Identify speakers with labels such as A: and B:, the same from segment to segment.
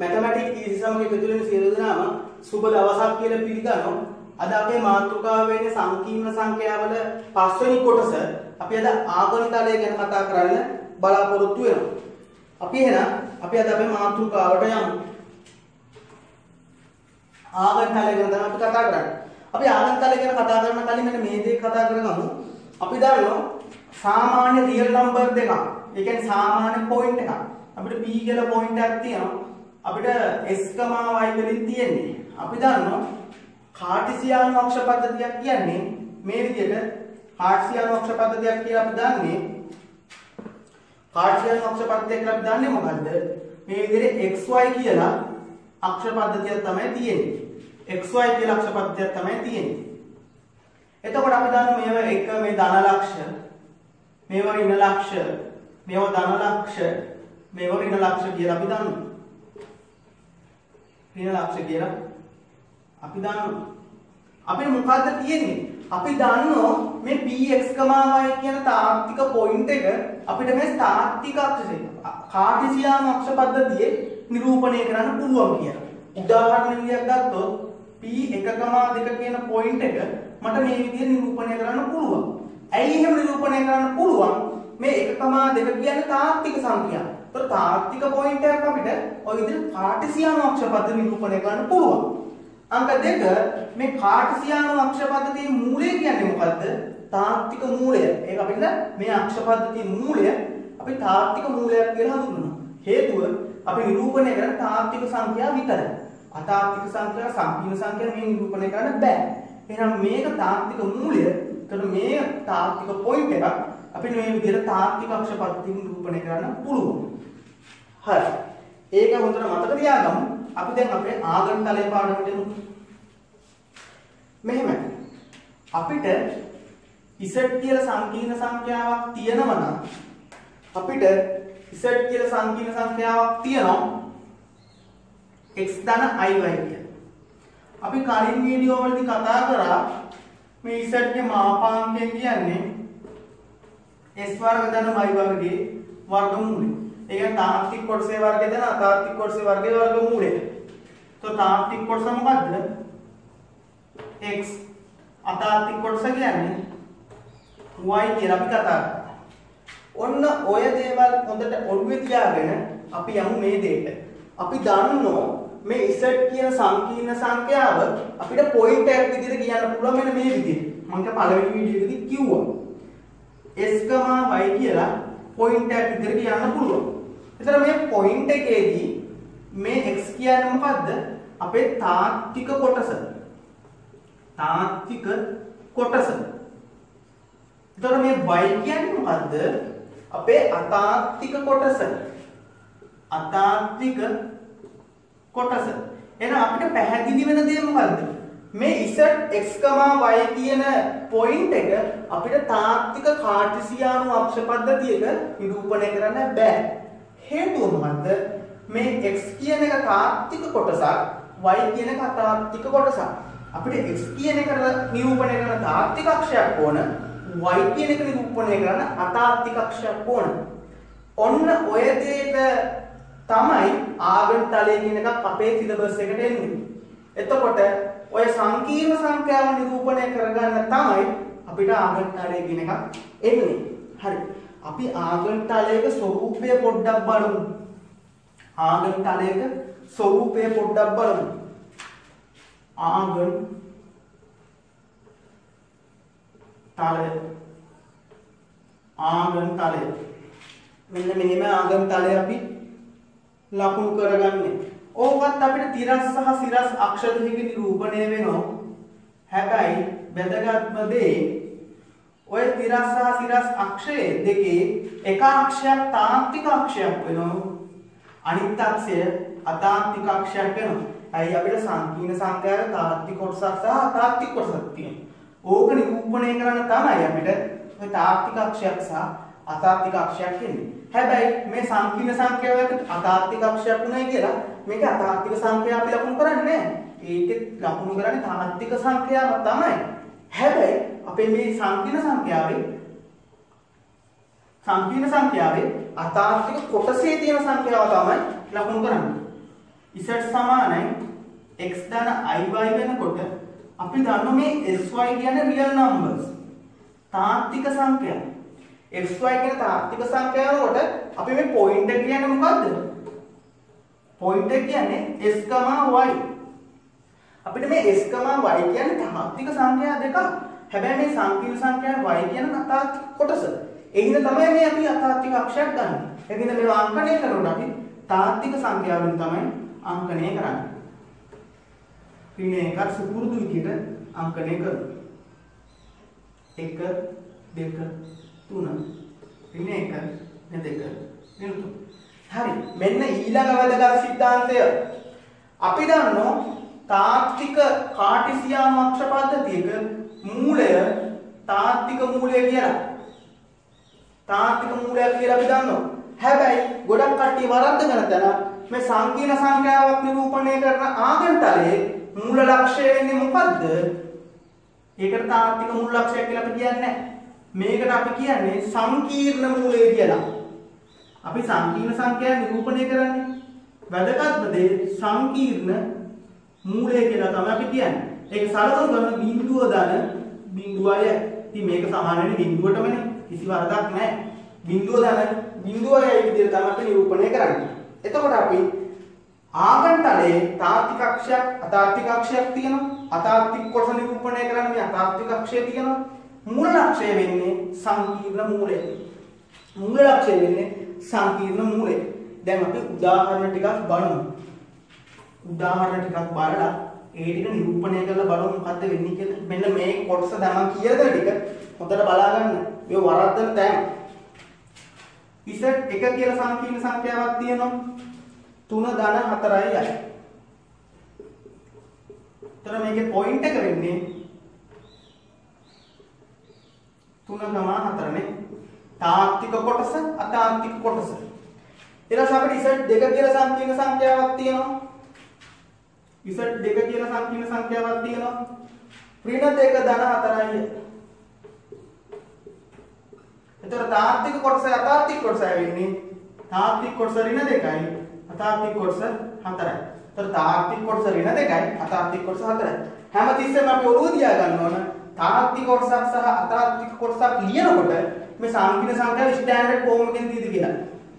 A: මැතමැටික් easy සමග එකතු වෙන සියලු දෙනාම සුබ දවසක් කියලා පිළිගන්නවා. අද අපේ මාතෘකාව වෙන්නේ සංකීර්ණ සංඛ්‍යාවල පස්වෙනි කොටස. අපි අද ආගණිතලය ගැන කතා කරන්න බලාපොරොත්තු වෙනවා. අපි අද අපේ මාතෘකාවට යමු. ආගණිතලය ගැන තමයි අපි කතා කරන්නේ. අපි ආගණිතලය ගැන කතා කරන කලින් මෙන්න මේ දේ කතා කරගමු. අපි දන්නවා සාමාන්‍ය රියල් නම්බර් දෙකක්. ඒ කියන්නේ සාමාන්‍ය පොයින්ට් එකක්. අපිට p කියලා පොයින්ට් එකක් තියෙනවා. අපිට s, y වලින් තියෙන්නේ. අපි දන්නවා කාටීසියානු අක්ෂ පද්ධතියක් කියන්නේ මේ විදිහට කාටීසියානු අක්ෂ පද්ධතියක් කියලා අපි දන්නේ. කාටීසියානු අක්ෂ පද්ධතිය කියලා අපි දන්නේ මොකද්ද? මේ විදිහට xy කියලා අක්ෂ පද්ධතියක් තමයි තියෙන්නේ. xy කියලා අක්ෂ පද්ධතියක් තමයි තියෙන්නේ. එතකොට අපි දන්නවා මේවා එක මේ ධන ලක්ෂ, මේවා ඍණ ලක්ෂ, මේවා ධන ලක්ෂ, මේවා ඍණ ලක්ෂ කියලා අපි දන්නවා. ඍණ ලක්ෂ කියලා අපි දන්නවා. අපිට මොකද්ද තියෙන්නේ? අපි දන්නවා මේ px, y කියන තාත්වික පොයින්ට් එක අපිට මේ තාත්වික අක්ෂය කාටීසියානු අක්ෂ පද්ධතියේ නිරූපණය කරන්න පුළුවන් කියලා. උදාහරණයක් ගත්තොත් p1, 2 කියන පොයින්ට් එක මට මේ විදිහට නිරූපණය කරන්න පුළුවන්. ඇයි එහෙම නිරූපණය කරන්න පුළුවන්? මේ 1, 2 කියන්නේ තාත්වික සංඛ්‍යා. ඒතර තාත්වික පොයින්ට් එකක් අපිට ඔය විදිහට කාටීසියානු අක්ෂ පද්ධතිය නිරූපණය කරන්න පුළුවන්. අංක 2 මේ කාටීසියානු අක්ෂ පද්ධතියේ මූලය කියන්නේ මොකද්ද? තාත්වික මූලය. ඒක අපිට මේ අක්ෂ පද්ධතියේ මූලය අපි තාත්වික මූලයක් කියලා හඳුන්වනවා. හේතුව අපි නිරූපණය කරන තාත්වික සංඛ්‍යා විතරයි. අතාත්වික සංඛ්‍යා, සංකීර්ණ සංඛ්‍යා මේ නිරූපණය කරන්න බෑ. එහෙනම් මේක තාත්වික මූලය. එතකොට මේ තාත්වික පොයින්ට් එකක් අපි මේ විදිහට තාත්වික අක්ෂ පද්ධතිය නිරූපණය කරන්න පුළුවන්. හරි. ඒක හොඳට මතක තියාගමු. අපි දැන් අපේ ආගණිතලය පාඩමට යමු. මෙහෙම අපිට z කියලා සංකීර්ණ සංඛ්‍යාවක් තියෙනවා නම් අපිට z කියලා සංකීර්ණ සංඛ්‍යාවක් තියෙනවා x ධන iy කියලා. අපි කලින් වීඩියෝ වලදී කතා කරා මේ z ගේ මාපාංකය කියන්නේ s වර්ග ධන y වර්ගයේ වර්ගමූලය. ඒ කියන්නේ තාත්වික කොටසේ වර්ගය දෙන අතාත්වික කොටසේ වර්ගයේ වර්ගමූලය. તો තාත්වික කොටස මොකද්ද? x. අතාත්වික කොටස කියන්නේ y කියලා අපි කතා කරා. ඔන්න ඔය දේවල් හොඳට ඔළුවේ තියාගෙන අපි යමු මේ දෙයට. අපි දන්නෝ මේ z කියන සංකීර්ණ සංඛ්‍යාව අපිට පොයින්ට් එකක් විදිහට කියන්න පුළුවන් මෙන්න මේ විදිහට. මම පළවෙනි වීඩියෝ එකේදී කිව්වා. s, y කියලා පොයින්ට් එකක් විදිහට කියන්න පුළුවන්. එතන මේ පොයින්ට් එකේදී මේ x කියන්නේ මොකද්ද? අපේ තාත්වික කොටස. තාත්වික කොටස. එතන මේ y කියන්නේ මොකද්ද? අපේ අතාත්වික කොටස. අතාත්වික කොටස. එහෙනම් අපිට පැහැදිලි වෙන දේ මොකද්ද? මේ z x, y කියන පොයින්ට් එක අපිට තාත්වික කාටීසියානු අක්ෂ පද්ධතියක නිරූපණය කරන්න බෑ. හේතුව මොකද්ද? මේ x කියන එක තාත්වික කොටසක්, y කියන එක අතාත්වික කොටසක්. අපිට x කියන එක නිරූපණය කරන තාත්වික අක්ෂයක් ඕන, y කියන එක නිරූපණය කරන අතාත්වික අක්ෂයක් ඕන. ඔන්න ඔය දෙයට තමයි ආගණිතලය කියන එකක් අපේ සිලබස් එකට එන්නේ. එතකොට ඔය සංකීර්ණ සංඛ්‍යාව නිරූපණය කරගන්න තමයි අපිට ආගණිතලය කියන එකක් එන්නේ. හරි. අපි ආගණිතලයක ස්වරූපය පොඩ්ඩක් බලමු. ආගණිතලයක ස්වරූපය පොඩ්ඩක් බලමු. ආගණිතලය මෙන්න මෙහෙම ආගණිතලය අපි ලකුණු කරගන්නේ. ඕකත් අපිට තිරස් සහ සිරස් අක්ෂ දෙකක නිරූපණය වෙනවා. හැබැයි වැදගත්ම දේ ඔය තිරස් සහ සිරස් අක්ෂයේ දෙකේ එක අක්ෂයක් තාත්වික අක්ෂයක් වෙනවා. අනිත් අක්ෂය අතාත්වික අක්ෂයක් වෙනවා. ඇයි අපිට සංකීර්ණ සංඛ්‍යාවේ තාත්වික කොටසක් සහ අතාත්වික කොටසක් තියෙනවා. ඕක නිරූපණය කරන්න තමයි අපිට ඔය තාත්වික අක්ෂයක් සහ අතාත්වික අක්ෂයක් එන්නේ. හැබැයි මේ සංකීර්ණ සංඛ්‍යාවක අතාත්වික අක්ෂයක් උනායි කියලා මේක අතාත්වික සංඛ්‍යාව අපි ලකුණු කරන්නේ නැහැ. ඒකෙත් ලකුණු කරන්නේ තාත්වික සංඛ්‍යාව තමයි. හැබැයි අපේ මේ සංකීර්ණ සංඛ්‍යාවේ අතාත්වික කොටසේ තියෙන සංඛ්‍යාව තමයි ලකුණු කරන්නේ. z සමානයි x ධන iy වෙනකොට අපි දන්නවා මේ sy කියන්නේ රියල් නම්බර්ස් තාත්වික සංඛ්‍යා. xy කියන තාත්වික සංඛ්‍යාව වලට අපි මේ පොයින්ට් එක කියන්නේ මොකද්ද? පොයින්ට් එක කියන්නේ s, y. අපිට මේ s, y කියන්නේ තාත්වික සංඛ්‍යා දෙකක්. හැබැයි මේ සංකීර්ණ සංඛ්‍යාව y කියන අතාත්වික කොටස. ඒ හින්දා තමයි මේ අපි අතාත්වික අක්ෂරයක් ගන්න. ඒ හින්දා මේවා අංකණය කරනකොට අපි තාත්වික සංඛ්‍යාවෙන් තමයි අංකණය කරන්නේ. ඍණ එකක් සුපුරුදු විදිහට අංකණය කරමු. 1 2 3 ඍණ 1 ඍණ 2 ඍණ 3. හරි. මෙන්න ඊළඟ වැදගත් સિદ્ધාන්තය. අපි දන්නවා තාත්වික කාටිසියානු අක්ෂර පද්ධතියක මූලය තාත්වික මූලය කියලා. තාත්වික මූලයක් කියලා අපි දන්නවා. හැබැයි ගොඩක් කට්ටිය වරද්දගෙන තන මේ සංකීර්ණ සංඛ්‍යාවක් නිරූපණය කරන ආගන්තරයේ මූල ලක්ෂ්‍ය වෙන්නේ මොකද්ද? ඒකට තාත්වික මූල ලක්ෂ්‍යයක් කියලා අපි කියන්නේ නැහැ. මේකට අපි කියන්නේ සංකීර්ණ මූලය කියලා. අපි සංකීර්ණ සංඛ්‍යා නිරූපණය කරන්නේ. වැදගත්ම දේ සංකීර්ණ මූලය කියලා තමයි අපි කියන්නේ. ඒක සලකමු ගන්න බිඳුව දාන බිඳුවය. ඉතින් මේක සමාන වෙන්නේ බිඳුවටමනේ. කිසි වරදක් නැහැ. බිඳුව දාන බිඳුවයි විදිහට තමයි අපි නිරූපණය කරන්නේ. එතකොට අපි ආගන්තරයේ තාත්වික අක්ෂයක් අතාත්වික අක්ෂයක් තියෙනවා. අතාත්වික කොටස නිරූපණය කරන්න මේ අතාත්වික අක්ෂය තියෙනවා. මූල ලක්ෂය වෙන්නේ සංකීර්ණ මූලය. මූල ලක්ෂය වෙන්නේ සංකීර්ණ මූලය. දැන් අපි උදාහරණ ටිකක් බලමු. උදාහරණ ටිකක් බලලා ඒ ටික නිරූපණය කරලා බලමු මොකද්ද වෙන්නේ කියලා. මෙන්න මේ කොටස දැන් කියලා දෙන ටික හොඳට බලා ගන්න. මේ වරද්දන තැන. z 1 කියලා සංකීර්ණ සංඛ්‍යාවක් තියෙනවා. 3 ධන 4යි. ତර මේකේ පොයින්ට් එක වෙන්නේ 3.4 නේ. තාත්වික කොටස අතාත්වික කොටස. ඊට පස්සේ අපිට z 2 කියලා සංකීර්ණ සංඛ්‍යාවක් තියෙනවා. z 2 කියලා සංකීර්ණ සංඛ්‍යාවක් තියෙනවා. ඍණ 2 ධන 4යි. එතකොට තාත්වික කොටස අතාත්වික කොටස වෙන්නේ තාත්වික කොටස ඍණ 2යි අතාත්වික කොටස 4යි. එතකොට තාත්වික කොටස ඍණ 2යි අතාත්වික කොටස 4යි. හැමතිස්සෙම අපි ඔළුව තියා ගන්න ඕන තාත්වික කොටසක් සහ අතාත්වික කොටසක් ලියනකොට මේ සංකීර්ණ සංඛ්‍යාව ස්ටෑන්ඩඩ් ෆෝම් එකෙන් තියෙද කියලා.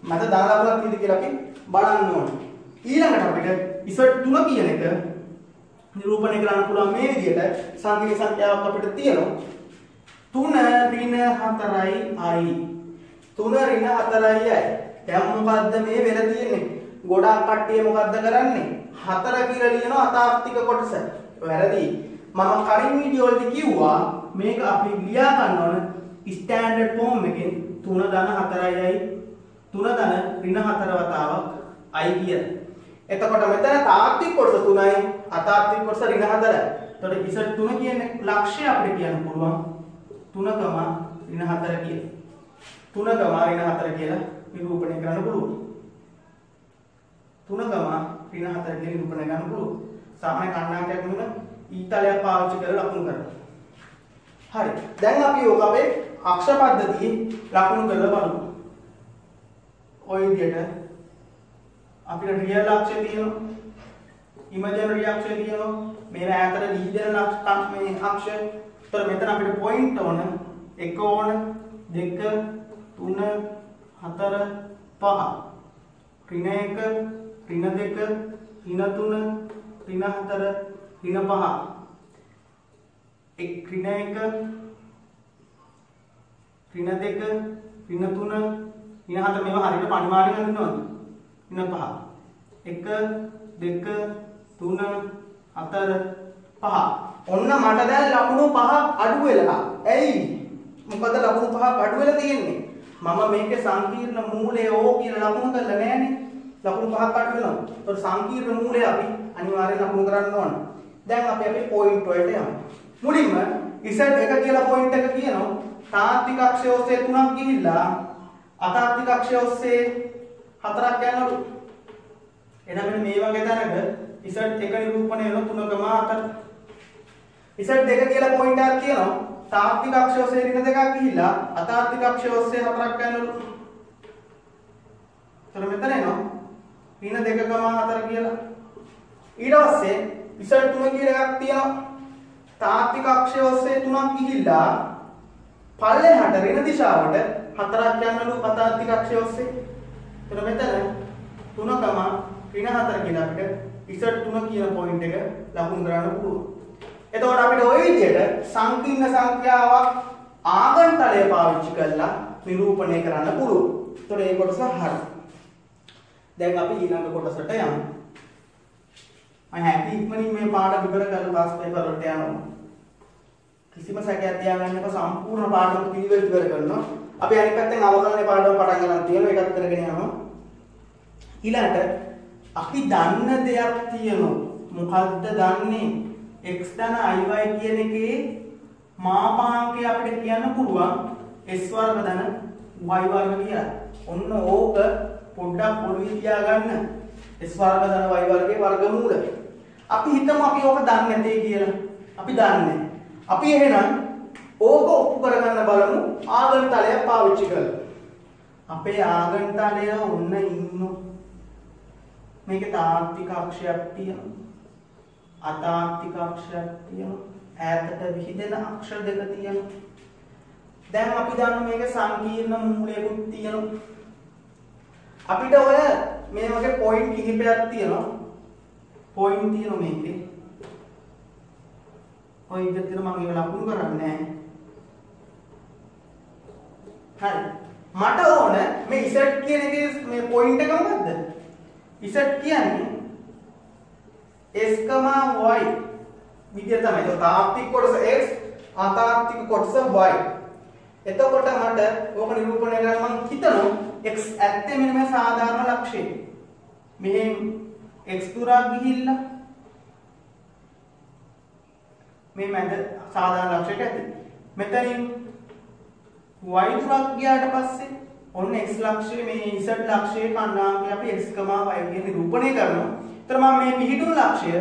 A: මත දාලාවලක් තියෙද කියලා අපි බලන්න ඕන. ඊළඟට අපිට z 3 කියන එක නිරූපණය කරන්න පුළුවන් මේ විදිහට සංකීර්ණ සංඛ්‍යාවක් අපිට තියෙනවා. 3 ඍණ 4යි i 3 ඍණ 4යි i. දැන් මොකද්ද මේ වෙලා තියෙන්නේ? ගොඩාක් කට්ටිය මොකද්ද කරන්නේ? 4 කියලා ලියනවා අතාත්වික කොටස. වැරදි. මම කලින් වීඩියෝ වලදී කිව්වා මේක අපි ලියා ගන්න ඕන ස්ටෑන්ඩඩ් ෆෝම් එකෙන් 3 ධන 4යි 3 ධන ඍණ 4 වතාවක් i කියලා. එතකොට මෙතන තාත්වික කොටස 3යි අතාත්වික කොටස ඍණ 4යි. එතකොට z 3 කියන්නේ ලක්ෂ්‍ය අපිට කියන්න පුළුවන් 3, ඍණ 4 කියලා. 3, ඍණ 4 කියලා නිරූපණය කරන්න පුළුවන්. 3, ඍණ 4 කියලා නිරූපණය කරන්න පුළුවන්. සාමාන්‍ය කණ්ණායමක් නෙමෙයි ඊතලයක් පාවිච්චි කරලා ලකුණු කරනවා. හරි. දැන් අපි ඔක අපේ අක්ෂර පද්ධතියේ ලකුණු කරලා බලමු. ඔය විදිහට අපිට රියල් අක්ෂය තියෙනවා. ඉමේජනරි අක්ෂය තියෙනවා. මේ ඈතට ඩීජනල් අක්ෂ මේ අක්ෂය. ඒතර මෙතන අපිට පොයින්ට් ඕන 1 ඕන 2 3 4 5. ඍණ 1 ඍණ 2 ඍණ 3 ඍණ 4 ඍණ 5. एक ऋण 1 ऋण 2 ऋण 3 ऋण 4 මේවා හරියට පරිමාණය ගන්න ඕනද? ඍණ 5 1 2 3 4 5. ඔන්න මට දැන් ලකුණු 5ක් අඩු වෙලා. ඇයි? මොකද ලකුණු 5ක් අඩු වෙලා තියෙන්නේ? මම මේකේ සංකීර්ණ මූලය ඕ කියලා ලකුණු කරලා නෑනේ. ලකුණු 5ක් අඩු වෙනවා. ඒතකොට සංකීර්ණ මූලය අපි අනිවාර්යෙන් ලකුණු කරන්න ඕන. දැන් අපි අපේ පොයින්ට් වලට යමු. මුලින්ම z 1 කියලා පොයින්ට් එක කියනවා තාත්වික අක්ෂය ඔස්සේ 3ක් ගිහිල්ලා අතාත්වික අක්ෂය ඔස්සේ 4ක් යනවලු. එහෙනම් මෙන්න මේ වගේ තැනක z 1 නිරූපණය වෙන 3.4. z 2 කියලා පොයින්ට් එකක් කියනවා තාත්වික අක්ෂය ඔස්සේ ඍණ 2ක් ගිහිල්ලා අතාත්වික අක්ෂය ඔස්සේ 4ක් යනවලු. එතන මෙතන එනවා ඍණ 2.4 කියලා. ඊට පස්සේ Z3 කියලා එකක් තියෙනවා. තාත්වික අක්ෂය ඔස්සේ 3ක් ගිහිල්ලා පල්ලෙහාට ඍණ දිශාවට 4ක් යනලු අතාත්වික අක්ෂය ඔස්සේ. එතන මෙතන 3, ඍණ 4 කියලා අපිට Z3 කියන පොයින්ට් එක ලකුණු කරන්න පුළුවන්. එතකොට අපිට ওই විදිහට සංකීර්ණ සංඛ්‍යාවක් ආගන්තලය පාවිච්චි කරලා නිරූපණය කරන්න පුළුවන්. එතකොට මේ කොටස හරි. දැන් අපි ඊළඟ කොටසට යමු. මම හැටි ඉක්මනින් මේ පාඩම ඉවර කරලා ක්ලාස් පේපර් වලට යනවා. කිසිම සැකයක් තියාගන්න එපා, සම්පූර්ණ පාඩම පිළිවෙල ඉවර කරනවා. අපි අනිත් පැත්තෙන් අවකලනයේ පාඩම පටන් ගන්න තියෙනවා. ඒකත් කරගෙන යනවා. ඊළඟට අපි දන්න දෙයක් තියෙනවා. මොකද්ද දන්නේ? x ධන iy කියන එකේ මාපාංකය අපිට කියන්න පුළුවන් s වර්ග ධන y වර්ග කියලා. ඔන්න ඕක පොඩ්ඩක් පොඩි තියාගන්න. s වර්ග ධන y වර්ගයේ වර්ගමූල. අපි හිතමු අපි ඕක දන්නේ නැtei කියලා. අපි දන්නේ. අපි එහෙනම් ඕක ඔප්පු කරගන්න බලමු ආගන්තලය පාවිච්චි කරලා. අපේ ආගන්තලය ඔන්න ඉන්නු. මේකේ තාත්වික අක්ෂයක් තියෙනවා. අතාත්වික අක්ෂයක් තියෙනවා. ඈතට විහිදෙන අක්ෂර දෙක තියෙනවා. දැන් අපි දන්න මේක සංකීර්ණ මූලයකුත් තියෙනවා. අපිට ඔය මේ වගේ පොයින්ට් කිහිපයක් තියෙනවා. පොයින්ට් තියෙනවා මේකේ. ඔය විදිහට මම ඒව ලකුණු කරන්නේ නැහැ. හරි. මට ඕන මේ z කියන එකේ මේ පොයින්ට් එක මොකද්ද? z කියන්නේ s, y විදිය තමයි. ඒක තාත්වික කොටස x, අතාත්වික කොටස y. එතකොට මට ඕක නිරූපණය කරන්න මම හිතනවා x ඇත්තේ මෙන්න මේ සාධාරණ ලක්ෂය. මෙහෙන් x දුරක් ගිහිල්ලා මේ මැද සාධාරණ ලක්ෂයට ඇති. මෙතනින් y දුරක් ගියාට පස්සේ ඔන්න x ලක්ෂයේ මේ z ලක්ෂයේ කණ්ඩායමේ අපි x, y කියන නිරූපණය කරනවා. එතන මම මේ පිහිටුණු ලක්ෂය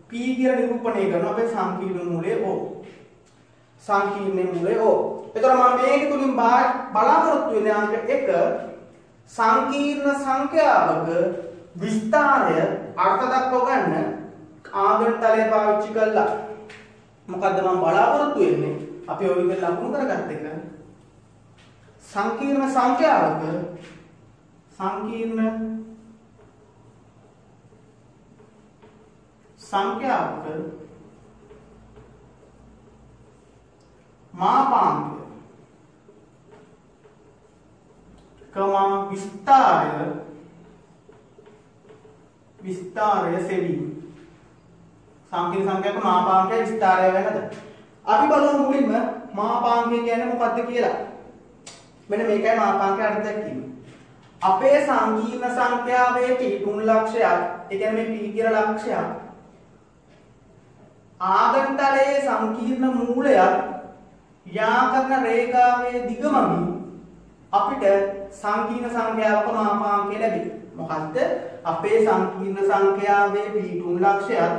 A: p කියලා නිරූපණය කරනවා. අපේ සංකීර්ණ මූලය O. සංකීර්ණ මූලය O. එතකොට මම මේක තුලින් බලාපොරොත්තු වෙන අංක 1 සංකීර්ණ සංඛ්‍යාවක විස්තරය අර්ථ දක්ව ගන්න ආගන්තලය පාවිච්චි කළා. මොකද්ද මම බලාපොරොත්තු වෙන්නේ? අපි ඔය විදිහට ලකුණු කරගත්ත එක සංකීර්ණ සංඛ්‍යාවක මාපාංකය විස්තරය සෙවීම. සංකීර්ණ සංඛ්‍යාවක මාපාංකය විස්තරය වෙනද? අපි බලමු මුලින්ම මාපාංකය කියන්නේ මොකක්ද කියලා. මෙන්න මේකයි මාපාංකයේ අර්ථ දැක්වීම. අපේ සංකීර්ණ සංඛ්‍යාවේ පිහිටුණු ලක්ෂයක්, ඒ කියන්නේ මේ p කියලා ලක්ෂයක් ආගන්තලයේ සංකීර්ණ මූලයක් යා කරන රේඛාවේ දිග මගින් අපිට සංකීර්ණ සංඛ්‍යාවක මාපාංකය ලැබේ. මොකද්ද? අපේ සංකීර්ණ සංඛ්‍යාවේ පිහිටුණු ලක්ෂයක්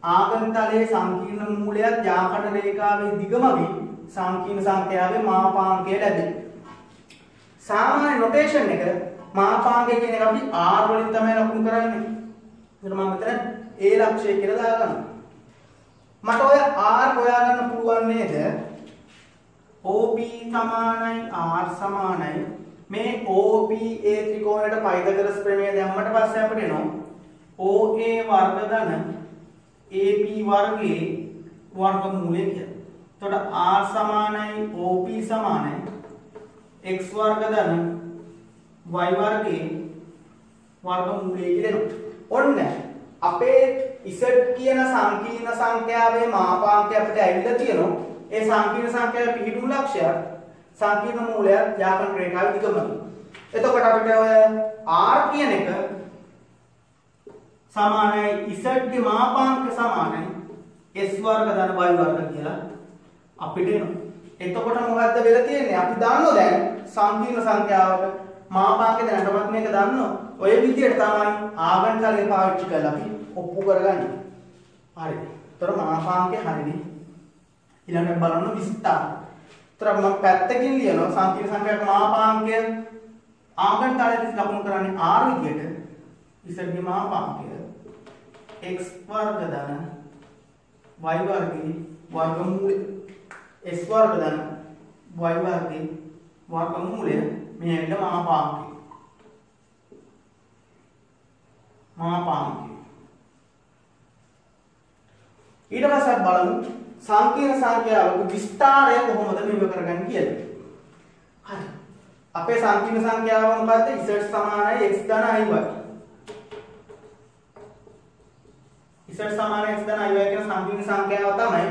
A: ආගන්තලයේ සංකීර්ණ මූලයක් යා කරන රේඛාවේ දිග මගින් සංකීර්ණ සංඛ්‍යාවේ මාපාංකය ලැබේ. සාමාන්‍ය නොටේෂන් එක මාපාංකය කියන එක අපි r වලින් තමයි ලකුණු කරන්නේ. ඒකට මම මෙතන a ලක්ෂය කියලා දාගන්නවා. මට ඔය r හොයාගන්න පුළුවන් නේද? OP සමානයි r සමානයි මේ OPA ත්‍රිකෝණයට පයිතගොරස් ප්‍රමේය දැම්මට පස්සේ අපිට එනවා OA වර්ග ධන AP වර්ගයේ වර්ගමූලය කියලා. එතකොට r සමානයි OP සමානයි x වර්ග ධන y වර්ගයේ වර්ගමූලය කියලා එනවා. ඔන්න අපේ z කියන සංකීර්ණ සංඛ්‍යාවේ මාපාංකය අපිට ඇවිල්ලා තියෙනවා. ඒ සංකීර්ණ සංඛ්‍යාවේ පිහිටුණු ලක්ෂයක් සංකීර්ණ මූලයක් යාපන රේඛාවේ දිගම. එතකොට අපිට ඔය r කියන එක සමානයි z ගේ මාපාංක සමානයි s වර්ග ධන y වර්ග කියලා අපිට එනවා. එතකොට මොකද්ද වෙලා තියෙන්නේ? අපි දන්නෝ දැන් සංකීර්ණ සංඛ්‍යාවක මාපාංක දැනටමත් මේක දන්නෝ. ඔය විදිහට තමයි ආගන්තලය පාවිච්චි කරලා අපි ඔප්පු කරගන්නේ. හරි. ඒතර මාපාංකේ හරිනේ. ඊළඟට බලන්න විස්තර. ඒතර මම පැත්තකින් ලියනවා සංකීර්ණ සංඛ්‍යාවක මාපාංකය ආගන්තලයට ලකුණු කරන්නේ r විදිහට. z ගේ මාපාංකය x वर्ग धन y वर्गे वर्गमूल s वर्ग धन y वर्गे वर्गमूल මේකට මාපාංකය ඊට පස්සේ බලමු සංකීර්ණ සංඛ්‍යාවක විස්තරය කොහොමද මෙව කරගන්නේ කියලා. හරි. අපේ සංකීර්ණ සංඛ්‍යාව මොකද්ද? z සමානයි x ධන iy. z සමානයි x ධන iy කියන සංකීර්ණ සංඛ්‍යාව තමයි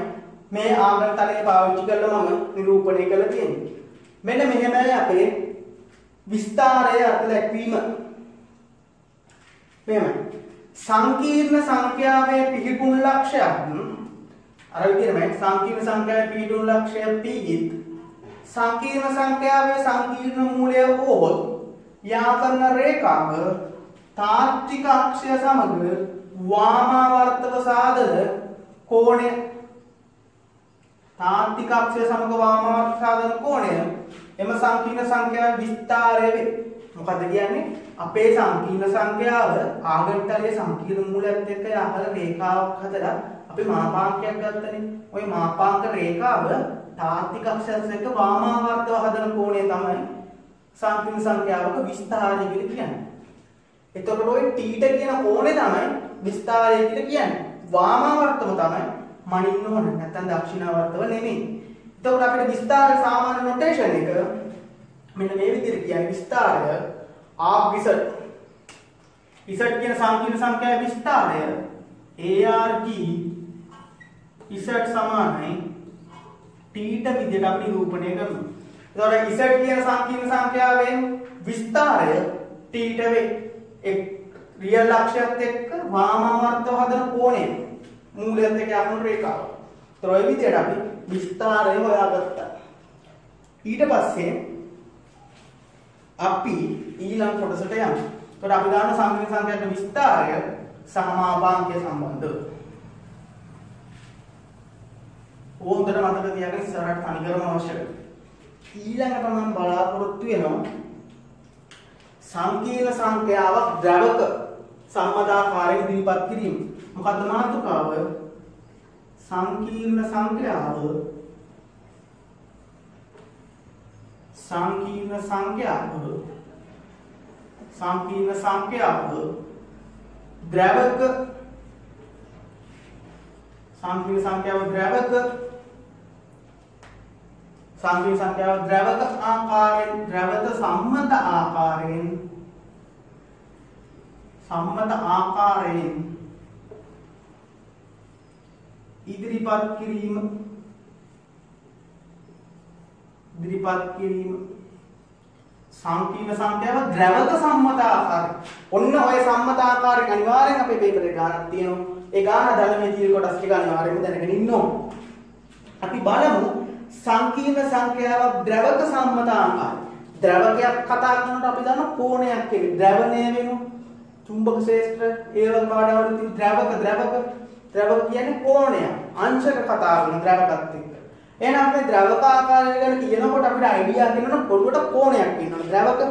A: මේ ආගන්තලයේ පාවිච්චි කරලා මම නිරූපණය කරලා තියෙන්නේ. මෙන්න මෙහෙමයි අපේ විස්තරය අර්ථ දැක්වීම. මෙහෙමයි. සංකීර්ණ සංඛ්‍යාවේ පිහිටුණු ලක්ෂයක් අර විදිහමයි සංකීර්ණ සංඛ්‍යාවේ පිහිටුණු ලක්ෂය p සංකීර්ණ සංඛ්‍යාවේ සංකීර්ණ මූලය ඕත් යාකරන රේඛාව තාත්වික අක්ෂය සමග වාමාවර්තව සාධන කෝණය තාත්වික අක්ෂය සමග වාමාවර්තව සාධන කෝණය එම සංකීර්ණ සංඛ්‍යාවේ විස්තරය වේ. මොකද කියන්නේ අපේ සංකීර්ණ සංඛ්‍යාව ආගන්තලයේ සංකීර්ණ මූලයත් එක්ක යහල රේඛාවක් හදලා අපි මාපාංකයක් ගත්තනේ. ওই මාපාංක රේඛාව තාත්වික අක්ෂයත් එක්ක වාමාවර්තව හදන කෝණය තමයි සංකීර්ණ සංඛ්‍යාවක විස්තරය කියලා කියන්නේ. එතකොට ওই θ කියන කෝණය තමයි විස්තරය කියලා කියන්නේ. වාමාවර්තව තමයි මනින්න ඕන. නැත්නම් දක්ෂිනාවර්තව නෙමෙයි. එතකොට අපිට විස්තර සාමාන්‍ය නොටේෂන් එක මෙන්න මේ විදිහට කියන්නේ විස්තරය arg z කියන සංකීර්ණ සංඛ්‍යාවේ විස්තරය arg z සමානයි θ විදිහට අපි නිරූපණය කරනවා. එතකොට z කියන සංකීර්ණ සංඛ්‍යාවෙන් විස්තරය θ වේ. එක් රියල් අක්ෂයත් එක්ක වාමාවර්තව හදන කෝණය මූලයත් එක්ක යන රේඛාව. ඒතර ඔය විදිහට අපි විස්තරය හොයාගත්තා. ඊට පස්සේ අපි ඊළඟ කොටසට යමු. එතකොට අපි ගන්න සංකීර්ණ සංඛ්‍යාවක විස්තරය සහ මාපාංකය සම්බන්ධව. ඕන්දර මතක තියාගන්න ඉස්සරහට තනිකරම අවශ්‍යයි. ඊළඟට මම බලාපොරොත්තු වෙනවා සංකීර්ණ සංඛ්‍යාවක් ද්‍රවක සම්මතාකාරයෙන් ඉදිරිපත් කිරීම. මොකද්ද මාතෘකාව? සංකීර්ණ සංඛ්‍යාව සංකීර්ණ සංඛ්‍යාව ද්‍රවක සංකීර්ණ සංඛ්‍යාව ද්‍රවක ආකාරයෙන් ද්‍රවක සම්මත ආකාරයෙන් ඉදිරිපත් කිරීම සංකීර්ණ සංඛ්‍යාව ද්‍රවක සම්මත ආකාරය. ඔන්න ඔය සම්මත ආකාරයෙන් අනිවාර්යෙන් අපේ පේපරේ ගානක් තියෙනවා. ඒ ගාන ධර්මයේ තියෙන කොටස් ටික අනිවාර්යෙන්ම දැනගෙන ඉන්න ඕන. අපි බලමු සංකීර්ණ සංඛ්‍යාව ද්‍රවක සම්මත ආකාරය. ද්‍රවකයක් කතා කරනකොට අපි දන්න කෝණයක් කියන්නේ ද්‍රවණය වෙනවා. චුම්බක ක්ෂේත්‍ර ඒ වගේ පාඩවල තියෙන ද්‍රවක කියන්නේ කෝණය. අංශක කතා කරන ද්‍රවකත් එක්ක. එහෙනම් අපි ද්‍රවක ආකාරය ගැන කියනකොට අපිට අයිඩියා කියනවා පොඩ්ඩට කෝණයක් ඉන්නවා. ද්‍රවක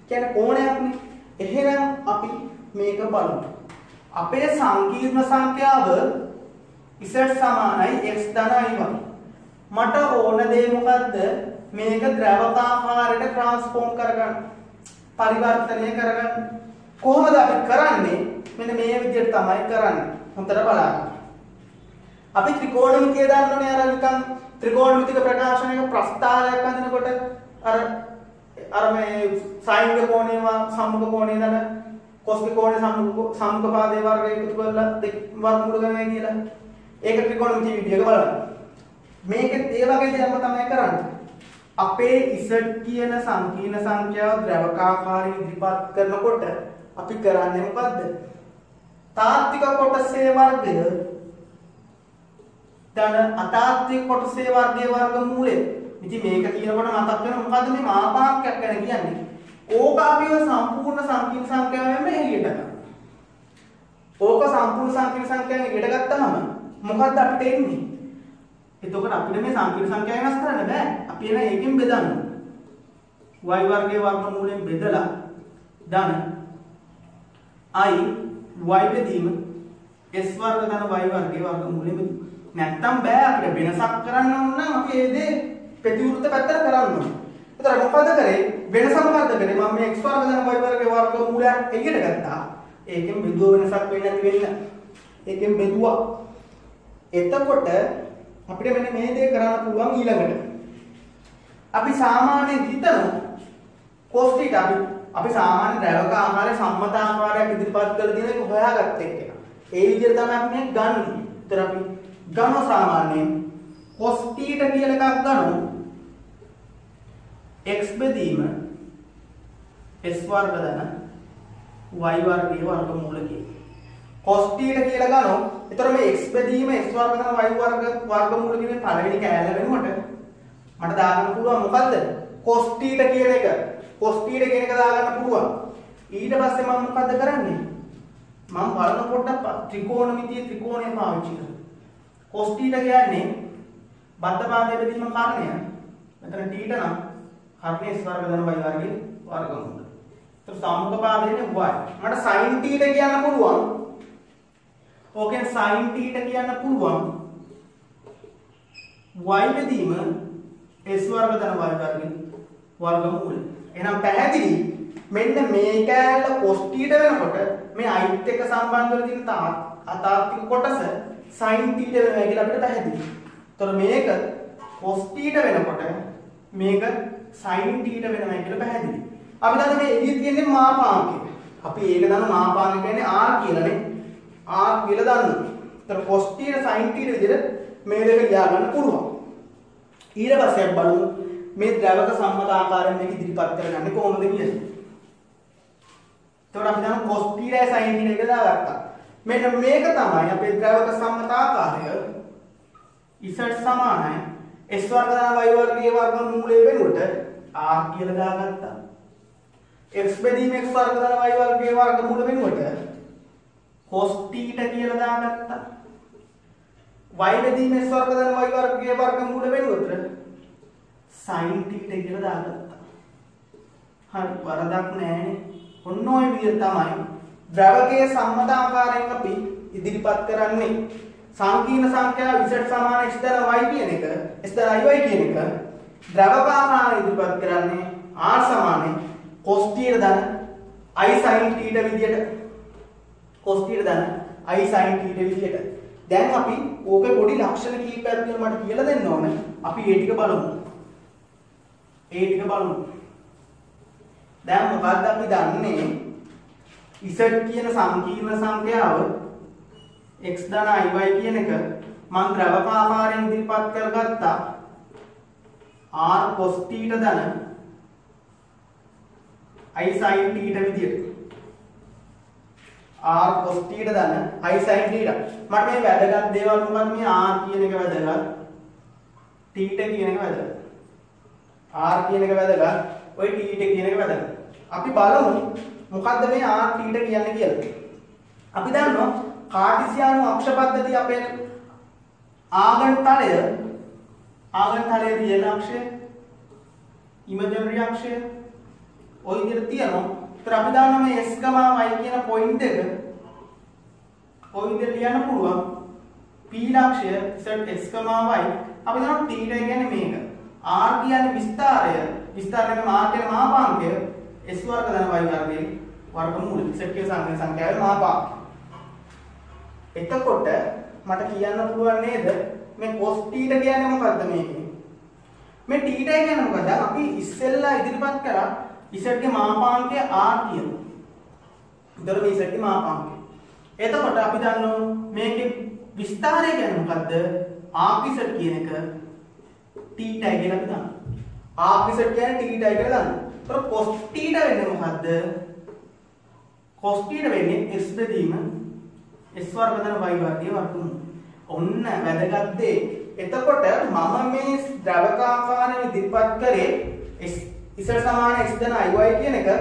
A: කියන්නේ කෝණයක්නේ. එහෙනම් අපි මේක බලමු. අපේ සංකීර්ණ සංඛ්‍යාව z සමානයි x ධන iy. මට ඕන දේ මොකද්ද? මේක ද්‍රවක ආකාරයට ට්‍රාන්ස්ෆෝම් කරගන්න. පරිවර්තනය කරගන්න. කොහොමද අපි කරන්නේ? මෙන්න මේ විදිහට තමයි කරන්නේ. හොඳට බලන්න. අපි ත්‍රිකෝණමිතිය දන්නෝනේ අර නිකන් ත්‍රිකෝණමිතික ප්‍රකාශනයක ප්‍රස්තාරයක් අඳිනකොට අර මේ සයින් කෝණේම සම්මුඛ කෝණේ දන කොස්ගේ කෝණේ සම්මුඛ පාදේ වර්ගය එකතු කරලා වර්ගමූල ගණනය කියලා. ඒක ත්‍රිකෝණමිතිය විදිහක බලන්න. මේකෙත් ඒ වගේ දෙයක් තමයි කරන්නේ. අපේ z කියන සංකීර්ණ සංඛ්‍යාව ද්‍රවකාකාරී ඉදිරිපත් කරනකොට අපි කරන්නේ මොකද්ද? තාත්වික කොටසේ වර්ගය ධන අතාත්වික කොටසේ වර්ගයේ වර්ගමූලය. ඉතින් මේක කියනකොට මතක් වෙන මොකද්ද මේ මාපාංකයක් ගැන කියන්නේ? ඕක අපිව සම්පූර්ණ සංකීර්ණ සංඛ්‍යාවෙන්ම එළියට ගන්නවා. ඕක සම්පූර්ණ සංකීර්ණ සංඛ්‍යාවෙන් එළියට ගත්තාම මොකද්ද අපිට එන්නේ? එතකොට අපිට මේ සංකීර්ණ සංඛ්‍යාව වෙනස් කරන්න බෑ. අපි එන එකෙන් බෙදන්න. y වර්ගයේ වර්ගමූලයෙන් බෙදලා ධන i y බෙදීම s වර්ග ධන y වර්ගයේ වර්ගමූලය බෙදුව. නැත්තම් බෑ අපිට වෙනසක් කරන්න ඕන නම් අපි ඒ දේ ප්‍රතිවිරුද්ධ පැත්තට කරන්න ඕනේ. ඒතර මොකද කරේ? වෙනස මොකද්ද කරේ? මම මේ x වර්ග ධන y වර්ගයේ වර්ගමූලයක් එකට ගත්තා. ඒකෙන් බෙදුව වෙනසක් වෙන්නේ නැති වෙන්න. ඒකෙන් බෙදුවා. එතකොට අපිට මෙන්න මේ දේ කරන්න පුළුවන් ඊළඟට. අපි සාමාන්‍යයෙන් හිතමු cos θ අපි සාමාන්‍ය ද්‍රවක ආකාරයේ සම්මත ආකාරයක් ඉදිරිපත් කරලා දින එක හොයාගත්ත එක. ඒ විදිහට තමයි අපි මේ ගන්න. ඒතර අපි ගන්න සාමාන්‍යයෙන් cos θ කියලා එකක් ගන්නු. x බෙදීම s වර්ග ධන y වර්ගයේ වර්ගමූලකයේ cos θ කියලා ගන්නු. ඒතර මේ x බෙදීම s වර්ග ධන y වර්ගමූලකයේ පළවෙනි කෑල්ල වෙනකොට මට දාගන්න පුළුවන් මොකද්ද? cos θ කියන එක. cos θ කියන එක දාගන්න පුළුවන්. ඊට පස්සේ මම මොකද්ද කරන්නේ? මම බලන පොඩ්ඩක් ත්‍රිකෝණමිතිය ත්‍රිකෝණය පාවිච්චි කරනවා. cos θ කියන්නේ බද්ධපාදයේ බෙදීම කාරණය. මෙතන θ නම් කර්ණයේ s වර්ග ධන y වර්ගයේ වර්ගමූල. ඒත් සම්මුඛ පාදයේ y. මට sin θ කියන්න පුළුවන්. ඕකෙන් sin θ කියන්න පුළුවන්. y බෙදීම s වර්ග ධන y වර්ගයේ වර්ගමූල. එහෙනම් පැහැදිලි මෙන්න මේ කෑල්ල cos θ වෙනකොට මේ i ත් එක්ක සම්බන්ධ වෙලා තියෙන අතාර්කික කොටස sin θ වෙනවා කියලා අපිට පැහැදිලි. ඒතර මේක cos θ වෙනකොට මේක sin θ වෙනවා කියලා පැහැදිලි. අපි දන්න මේ එළිය තියෙන්නේ මාපාංකය. අපි ඒක දන්න මාපාංකය කියන්නේ r කියලානේ. r කියලා දන්න. ඒතර cos θ sin θ විදිහට මේ දෙක ලියා ගන්න පුළුවන්. ඊට පස්සේ අපි බලමු මේ ද්‍රවක සම්මත ආකාරයෙන් මේක ඉදිරිපත් කරගන්නේ කොහොමද කියලා. එතකොට අපි දැන් cos θ sin θ එක දාගත්තා. මෙන්න මේක තමයි අපේ ද්‍රවක සම්මත ආකාරය. z සමානයි s වර්ග ධන y වර්ගයේ වර්ගමූලය වෙනුවට r කියලා දාගත්තා. x බෙදීම x වර්ග ධන y වර්ගයේ වර්ගමූල වෙනුවට cos θ කියලා දාගත්තා. y බෙදීම s වර්ග ධන y වර්ගයේ වර්ගමූල වෙනුවට sin θ කියලා දාගත්තා. හරි වරදක් නැහැ. ඔන්න ඔය විදිහට තමයි ද්‍රවකයේ සම්මත ආකාරයෙන් අපි ඉදිරිපත් කරන්නේ. සංකීර්ණ සංඛ්‍යාව z සමාන x ධන y කියන එක s ධන y කියන එක ද්‍රවක ආකාරයෙන් ඉදිරිපත් කරන්නේ r සමාන cos θ ධන i sin θ විදිහට. cos θ ධන i sin θ විදිහට. දැන් අපි ඕකේ පොඩි ලක්ෂණ කීපයක් තියෙනවා මට කියලා දෙන්න ඕනේ. අපි ඒ ටික බලමු. දැන් මොකක්ද අපි දන්නේ z කියන සංකීර්ණ සංඛ්‍යාව x ධන iy කියන එක මම ද්‍රවක ආකාරයෙන් ඉදිරිපත් කරගත්තා r cos θ ධන i sin θ විදියට. r cos θ ධන i sin θ. මට මේ වැදගත් දේවල් මොකක්ද? මේ r කියන එක වැදගත්, θ කියන එක වැදගත්. r කියන එක වැදගත්, ඔය θ කියන එක වැදගත්. අපි බලමු මොකද්ද මේ r θ කියන්නේ කියලා. අපි දන්නවා කාර්ටීසියානු අක්ෂ පද්ධතිය අපේ ආගන්තලයේ රියල් අක්ෂය, ඉමේජනරි අක්ෂය ඔය විදිහට තියෙනවා. ඒතර අපි දන්නවා මේ s, y කියන පොයින්ට් එක ඔය විදිහට ලියන්න පුළුවන්. p අක්ෂය z s, y අපි දන්නවා θ කියන්නේ මේක. r කියන්නේ විස්තරය. විස්තරයෙන් r කියන්නේ මාපාංකය. s වර්ග ධන y වර්ගයේ වර්ගමූල. z කියන සංඛ්‍යාවේ මාපාංකය. එතකොට මට කියන්න පුළුවන් නේද මේ cos θ කියන්නේ මොකද්ද මේකේ? මේ θ කියන්නේ මොකද්ද? අපි ඉස්සෙල්ලා ඉදිරිපත් කරා z ගේ මාපාංකය r කියලා. ඒතර මේ z ගේ මාපාංකය. එතකොට අපි දන්නවා මේකේ විස්තරය කියන්නේ මොකද්ද? r z කියන එක θ කියලා අපි දන්නවා. r z කියන්නේ θ කියලා දන්නවා. ඒතර cos θ වෙන්නේ මොකද්ද? cos θ වෙන්නේ s බෙදීම s වර්ග ධන y වර්ගයේ වර්ගමූල. ඔන්න වැදගත් දේ. එතකොට මම මේ ද්‍රවක ආකාරයෙන් ඉදිරිපත් කරේ z සමාන x ධන iy කියන එක r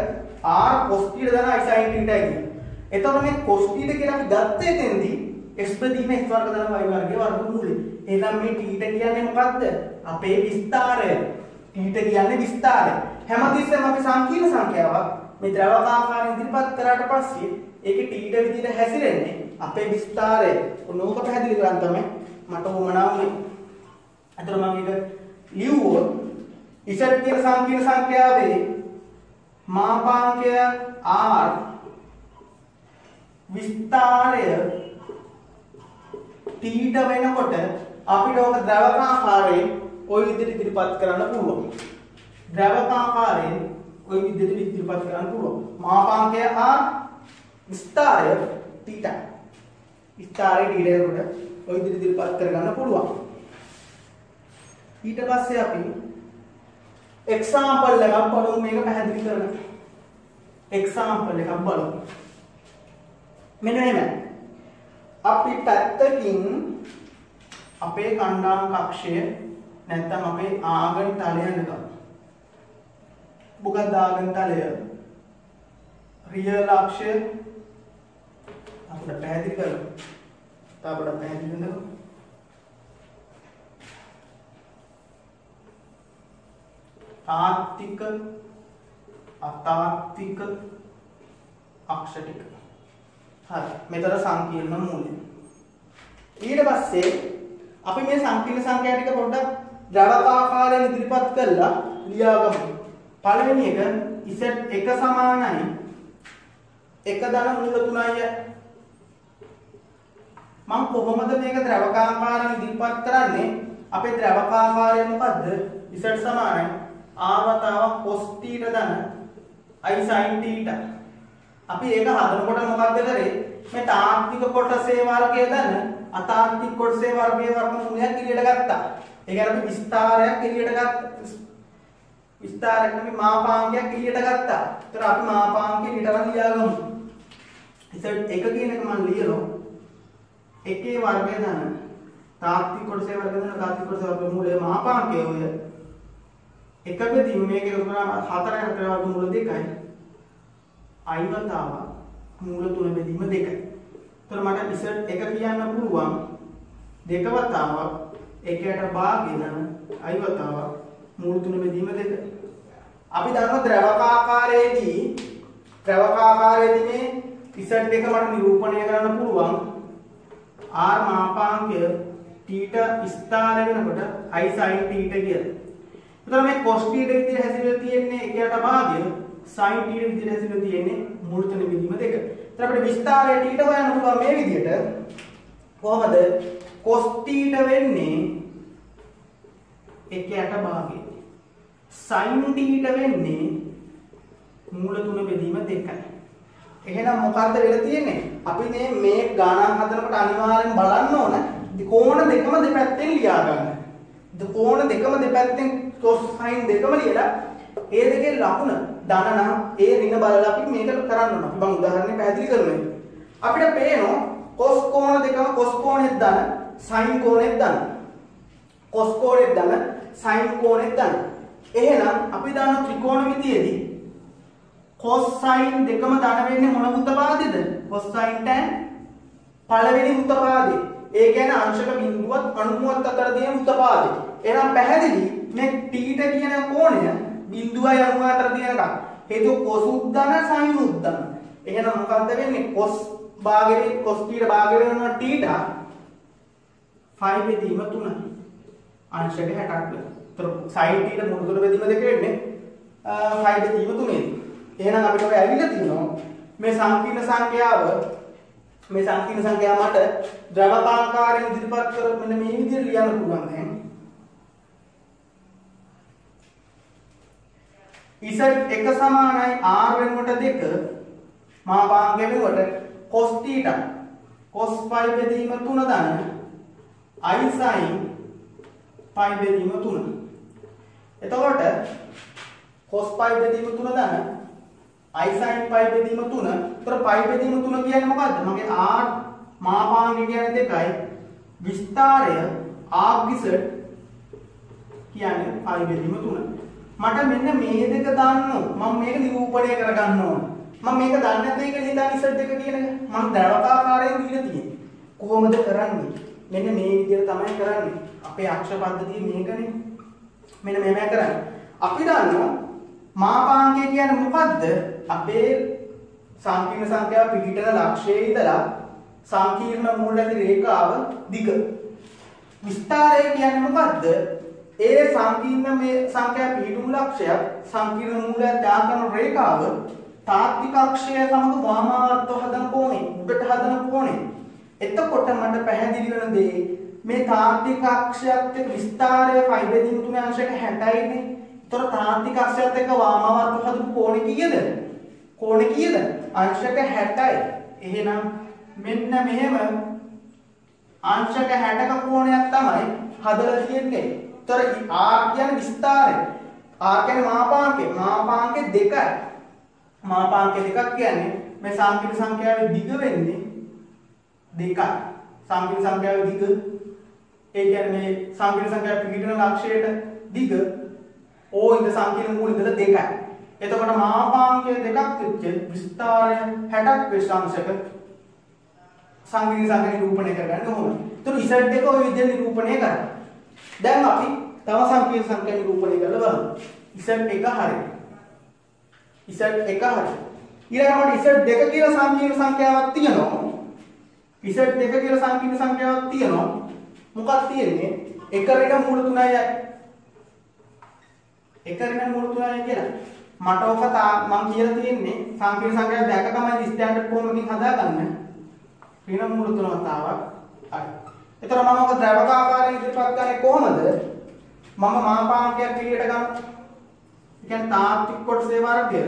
A: cos θ ධන i sin θ කියන. එතකොට මේ cos θ කියලා අපි ගත්තේ එතෙන්දී s බෙදීම s වර්ග ධන y වර්ගයේ වර්ගමූලය. එහෙනම් මේ θ කියන්නේ මොකද්ද? අපේ විස්තරය. θ කියන්නේ විස්තරය. හැමතිස්සෙම අපි සංකීර්ණ සංඛ්‍යාවක් මේ ද්‍රවක ආකාරයෙන් ඉදිරිපත් කරාට පස්සේ ඒකේ θ විදිහට හැසිරෙන්නේ අපේ විස්තරය ඔනෝක පැහැදිලි කරන් තමයි මට උමනා වුනේ. අතන මම ඒක ලියුවොත් z කියන සංකීර්ණ සංඛ්‍යාවේ මාපාංකය r විස්තරය තීට වෙනකොට අපිට ඕක ද්‍රවකාකාරයෙන් ওই විදිහට ඉදිරිපත් කරන්න පුළුවන්. ද්‍රවකාකාරයෙන් ওই විදිහට ඉදිරිපත් කරන්න පුළුවන්. මාපාංකය r විස්තරය තීට. විස්තරය තීට වෙනකොට ওই විදිහට ඉදිරිපත් කරගන්න පුළුවන්. ඊට පස්සේ අපි එක්සැම්පල් එකක් බලමු මේක පැහැදිලි කරගන්න. එක්සැම්පල් එකක් බලමු. මෙන්න මෙහෙම. අපි පැත්තකින් අපේ කණ්ඩායම් කක්ෂය නැත්නම් අපේ ආගම් තලය නේද? මොකක්ද ආගම් තලය? රියල් අක්ෂය අපිට පැහැදිලි කරමු. අපිට පැහැදිලි වෙනවා. තාත්වික අතාත්වික අක්ෂ ටික. හරි. මෙතන සංකීර්ණ මූලය. ඊට පස්සේ අපි මේ සංකීර්ණ සංඛ්‍යා ටික පොඩ්ඩක් ද්‍රවකාකාරයෙන් ඉදිරිපත් කරලා ලියාගමු. පළවෙනි එක z 1 සමානයි 1 ධන මූල 3යි. මම කොහොමද මේක ද්‍රවකාකාරයෙන් ඉදිරිපත් කරන්නේ? අපේ ද්‍රවකාකාරය මොකද්ද? z සමානයි r වතාවක් cos θ ධන i sin θ. අපි ඒක හදනකොට මොකක්ද කරේ? මේ තාත්වික කොටසේ වර්ගය ධන අතාත්වික කොටසේ වර්ගයේ වර්ගමූලයක් එළියට ගත්තා. ඒ කියන්නේ අපි විස්තරයක් එළියට ගත්තා. විස්තරයක් නෙමෙයි මාපාංකයක් එළියට ගත්තා. ඒතර අපි මාපාංකය ඊට අරන් ලියාගමු. ඉතින් එක කියන එක මම ලියනවා. එකේ වර්ගය ධන තාත්වික කොටසේ වර්ගය ධන තාත්වික කොටසේ වර්ගමූලයේ මාපාංකය ඔය එක බෙදීම මේක එකතු කරාම 4 4 වර්ගමූල 2යි. i වතාව මූල 3 බෙදීම 2යි. එතකොට මට z 1 කියන්න පුළුවන් 2 වතාවක් 1ට භාගයෙන් i වතාවක් මූල 3 බෙදීම 2. අපි දන්නවා ද්‍රවකාකාරයේදී මේ z 1 මට නිරූපණය කරන්න පුළුවන් r මාපාංකය θ ස්ථාන වෙනකොට i sin θ කියලා. එතකොට මේ cos θ විදිහට හැසිරෙලා තියෙන්නේ 1ට භාගය sin θ විදිහට හැසිරෙලා තියෙන්නේ මූල 3 බෙදීම 2. එතකොට අපිට විස්තරය θ හොයන්න පුළුවන් මේ විදිහට. කොහොමද? cos θ වෙන්නේ 1ට භාගය. sin θ වෙන්නේ මූල 3 බෙදීම 2යි. එහෙනම් මොකද්ද වෙලා තියෙන්නේ? අපි මේ ගණන් හදනකොට අනිවාර්යෙන් බලන්න ඕන කෝණ දෙකම දෙපැත්තෙන් ලියා ගන්න. කෝණ දෙකම දෙපැත්තෙන් cos sin දෙකම ලියලා ඒ දෙකේ ලකුණ ධන නම් ඒ ඍණ බලලා අපි මේක කරන්න ඕන. අපි මම උදාහරණයක් පැහැදිලි කරනවා. අපිට පේනවා cos කෝණ දෙකම cos කෝණෙත් ධන sin කෝණෙත් ධන. cos කෝණෙත් ධන sin කෝණෙත් ධන. එහෙනම් අපි දන්න ත්‍රිකෝණමිතියේදී cos sin දෙකම ධන වෙන්නේ මොන උත්පාදෙද? cos sin tan පළවෙනි උත්පාදේ. ඒ කියන්නේ අංශක බිඳුවත් අණුමුවත් අතර තියෙන උත්පාදේ. එහෙනම් පැහැදිලි මේ θ කියන කෝණය බිඳුවයි අණුව අතර තියෙනකම් හේතු cos උද්දන sin උද්දන. එහෙනම් මොකක්ද වෙන්නේ? cos භාගයේ cos θ භාගය වෙනවා θ phi බෙදීම 3. අංශක 60ක් වෙනවා. ඒතර sin θ මුළු 3 බෙදීම 2 වෙන්නේ phi බෙදීම 3. එහෙනම් අපිට ඔය ඇවිල්ලා තියෙනවා මේ සංකීර්ණ සංඛ්‍යාව මට ද්‍රවකාකාරයෙන් ඉදිරිපත් කර මෙන්න මේ විදිහට ලියන්න පුළුවන් දැන්. z 1 සමානයි r වෙනකොට 2 මාපාංකය වෙනකොට cos θ cos phi බෙදීම 3 ධන i sin phi බෙදීම 3. එතකොට cos phi බෙදීම 3 ධන i sin phi බෙදීම 3. ඒතර phi බෙදීම 3 කියන්නේ මොකද්ද? මගේ r මාපාංකය කියන්නේ 2යි. විස්තරය r z කියන්නේ phi බෙදීම 3. මට මෙන්න මේ දෙක දාන්න ඕන. මම මේක නිරූපණය කරගන්න ඕන. මම මේක දන්නේ නැත්නම් ඒක හිතන්න z දෙක කියන එක. මම ද්‍රවකාකාරයෙන් දීලා තියෙන්නේ. කොහොමද කරන්නේ? මෙන්න මේ විදිහට තමයි කරන්නේ. අපේ අක්ෂර පද්ධතිය මේකනේ. මෙන්න මෙහෙම කරන්නේ. අපි දන්නවා මාපාංකය කියන්නේ මොකද්ද? අපේ සංකීර්ණ සංඛ්‍යාව පිළිටන ලක්ෂයේ ඉඳලා සංකීර්ණ මූල ඇති රේඛාව දිග. විස්තරය කියන්නේ මොකද්ද? ඒ සංකීර්ණ මේ සංඛ්‍යා පිහිටුම් ලක්ෂයක් සංකීර්ණ මූලය ත්‍යාගන රේඛාව තාත්වික අක්ෂය සමග වාමාවර්තව හදන කෝණය උඩට හදන කෝණය. එතකොට මට පැහැදිලි වෙන දේ මේ තාත්වික අක්ෂයත් එක්ක විස්තරය පයි බෙදීම 3 අංශයක 60යිනේ. ඒතර තාත්වික අක්ෂයත් එක්ක වාමාවර්තව හදපු කෝණය කීයද? කෝණය කීයද? අංශක 60යි. එහෙනම් මෙන්න මෙහෙම අංශක 60ක කෝණයක් තමයි හදලා තියෙන්නේ. ඒතර R කියන්නේ විස්තරය. R කියන්නේ මාපාංකය. මාපාංකය 2යි. මාපාංකය 2ක් කියන්නේ මේ සංකීර්ණ සංඛ්‍යාවේ දිග වෙන්නේ 2යි. සංකීර්ණ සංඛ්‍යාවේ දිග ඒ කියන්නේ මේ සංකීර්ණ සංඛ්‍යාව පිළිගන්න ලක්ෂයට දිග O ඉඳ සංකීර්ණ මූල ඉඳලා 2යි. එතකොට මාපාංකය 2ක් වෙච්ච විස්තරය 60ක් වෙච්ච අංශක සංකීර්ණ සංඛ්‍යා නිරූපණය කරගන්න ඕනේ. ඒතර Z එක ඔය විදිහට නිරූපණය කරා. දැන් අපි තව සංකීර්ණ සංඛ්‍යා නිරූපණය කරලා බලමු. Z එක හරියි. Z එක හරියි. ඊළඟට Z2 කියලා සංකීර්ණ සංඛ්‍යාවක් තියෙනවා. Z2 කියලා සංකීර්ණ සංඛ්‍යාවක් තියෙනවා. මොකක්ද තියෙන්නේ? එක ඍණ මූල 3යි. එක ඍණ මූල 3යි කියලා. මට ඔක මම කියලා තියෙන්නේ සංකීර්ණ සංඛ්‍යාව දැකගමයි ස්ටෑන්ඩඩ් ෆෝම් එකකින් හදාගන්න. ඍණ මූල 3 වතාවක්. හරි. එතකොට මම ඔක ද්‍රවක ආකාරයෙන් ඉදිරිපත් කරන්නේ කොහොමද? මම මාපාංකයක් පිළියට ගන්න. ඒ කියන්නේ තාත්වික කොටසේ වර්ගය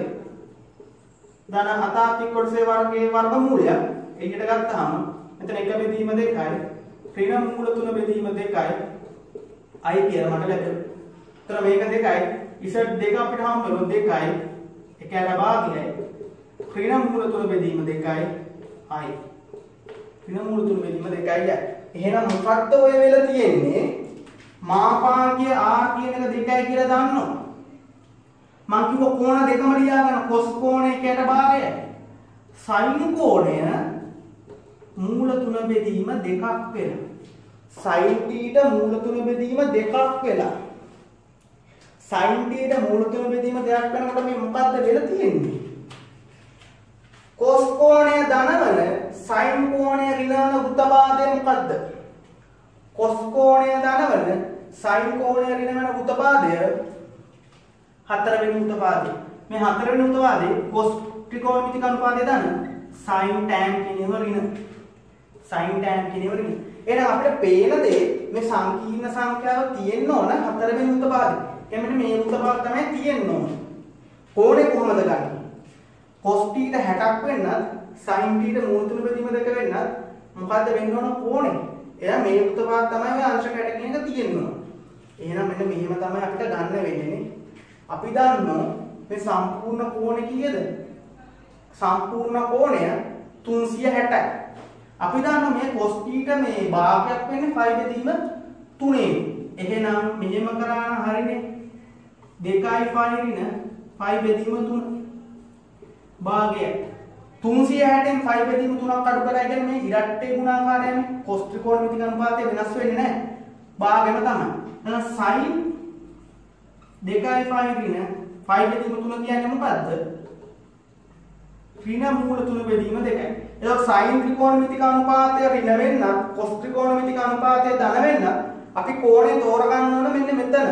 A: ධන අතාත්වික කොටසේ වර්ගයේ වර්ගමූලයක් එළියට ගත්තාම මෙතන එක බෙදීම 2යි ඍණ මූල 3 බෙදීම 2යි i කියලා මට ලැබෙනවා. එතන මේක 2යි z2 අපිට හම් වෙනවා 2යි එක ලබාගියයි ඍණ මූල 3 බෙදීම 2යි i ඍණ මූල 3 බෙදීම 2යි. එහෙනම් මොකක්ද ඔය වෙලා තියෙන්නේ? මාපාංකය r කියන එක 2යි කියලා දන්නවා. මම කිව්ව කෝණ දෙකම ලියා ගන්න cos කෝණය එකට භාගයයි. sin කෝණය මූල 3 බෙදීම 2ක් වෙනවා. sin θ මූල 3 බෙදීම 2ක් වෙලා. sin θ මූල 3 බෙදීම 2ක් වෙනකොට මේ මොකද්ද වෙලා තියෙන්නේ? cos කෝණය ධනවල sin කෝණය ඍණ උත්පාදය මොකද්ද? cos කෝණය ධනවල sin කෝණය ඍණ වෙන උත්පාදය 4 වෙනි උත්පාදේ. මේ 4 වෙනි උත්පාදේ cos ත්‍රිකෝණමිතික අනුපාතය දාන sin tan කියනව ඍණ. sin tan කියනව ඍණ. එහෙනම් අපිට පේන දේ මේ සංකීර්ණ සංඛ්‍යාව තියෙන්න ඕන 4 වෙනි උත්පාදේ. එමෙන්න මේ උත්පාද තමයි තියෙන්න ඕන. කෝණය කොහමද ගන්නේ? cos θ 60ක් වෙන්නත් sin θ මූල 3 බෙදීම 2 වෙන්නත් මොකද්ද වෙන්න ඕන කෝණය? එහෙනම් මේ උත්පාද තමයි මේ අංශක 60 කියන එක තියෙන්න ඕන. එහෙනම් මෙන්න මෙහෙම තමයි අපිට ගන්න වෙන්නේ. අපි දන්නවා මේ සම්පූර්ණ කෝණය කීයද? සම්පූර්ණ කෝණය 360යි. අපි දන්නවා මේ cos θ මේ භාගයක් වෙන්නේ 5 බෙදීම 3. එහෙනම් මෙහෙම කරා නම් හරිනේ. 2යි 5 ඍණ 5 බෙදීම 3 භාගය. 360න් 5 බෙදීම 3ක් අඩු කරලා කියන්නේ මේ ඉරට්ටේ ගුණාකාරයනේ. cos ත්‍රිකෝණමිතික අනුපාතය වෙනස් වෙන්නේ නැහැ. භාගෙම තමයි. එහෙනම් sin 2යි 5 ඍණ 5 බෙදීම 3 කියන්නේ මොකද්ද? ඍණ මූල 3 බෙදීම 2යි. එතකොට sin ත්‍රිකෝණමිතික අනුපාතය ඍණ වෙන්න cos ත්‍රිකෝණමිතික අනුපාතය ධන වෙන්න අපි කෝණය තෝරගන්න ඕන මෙන්න මෙතන.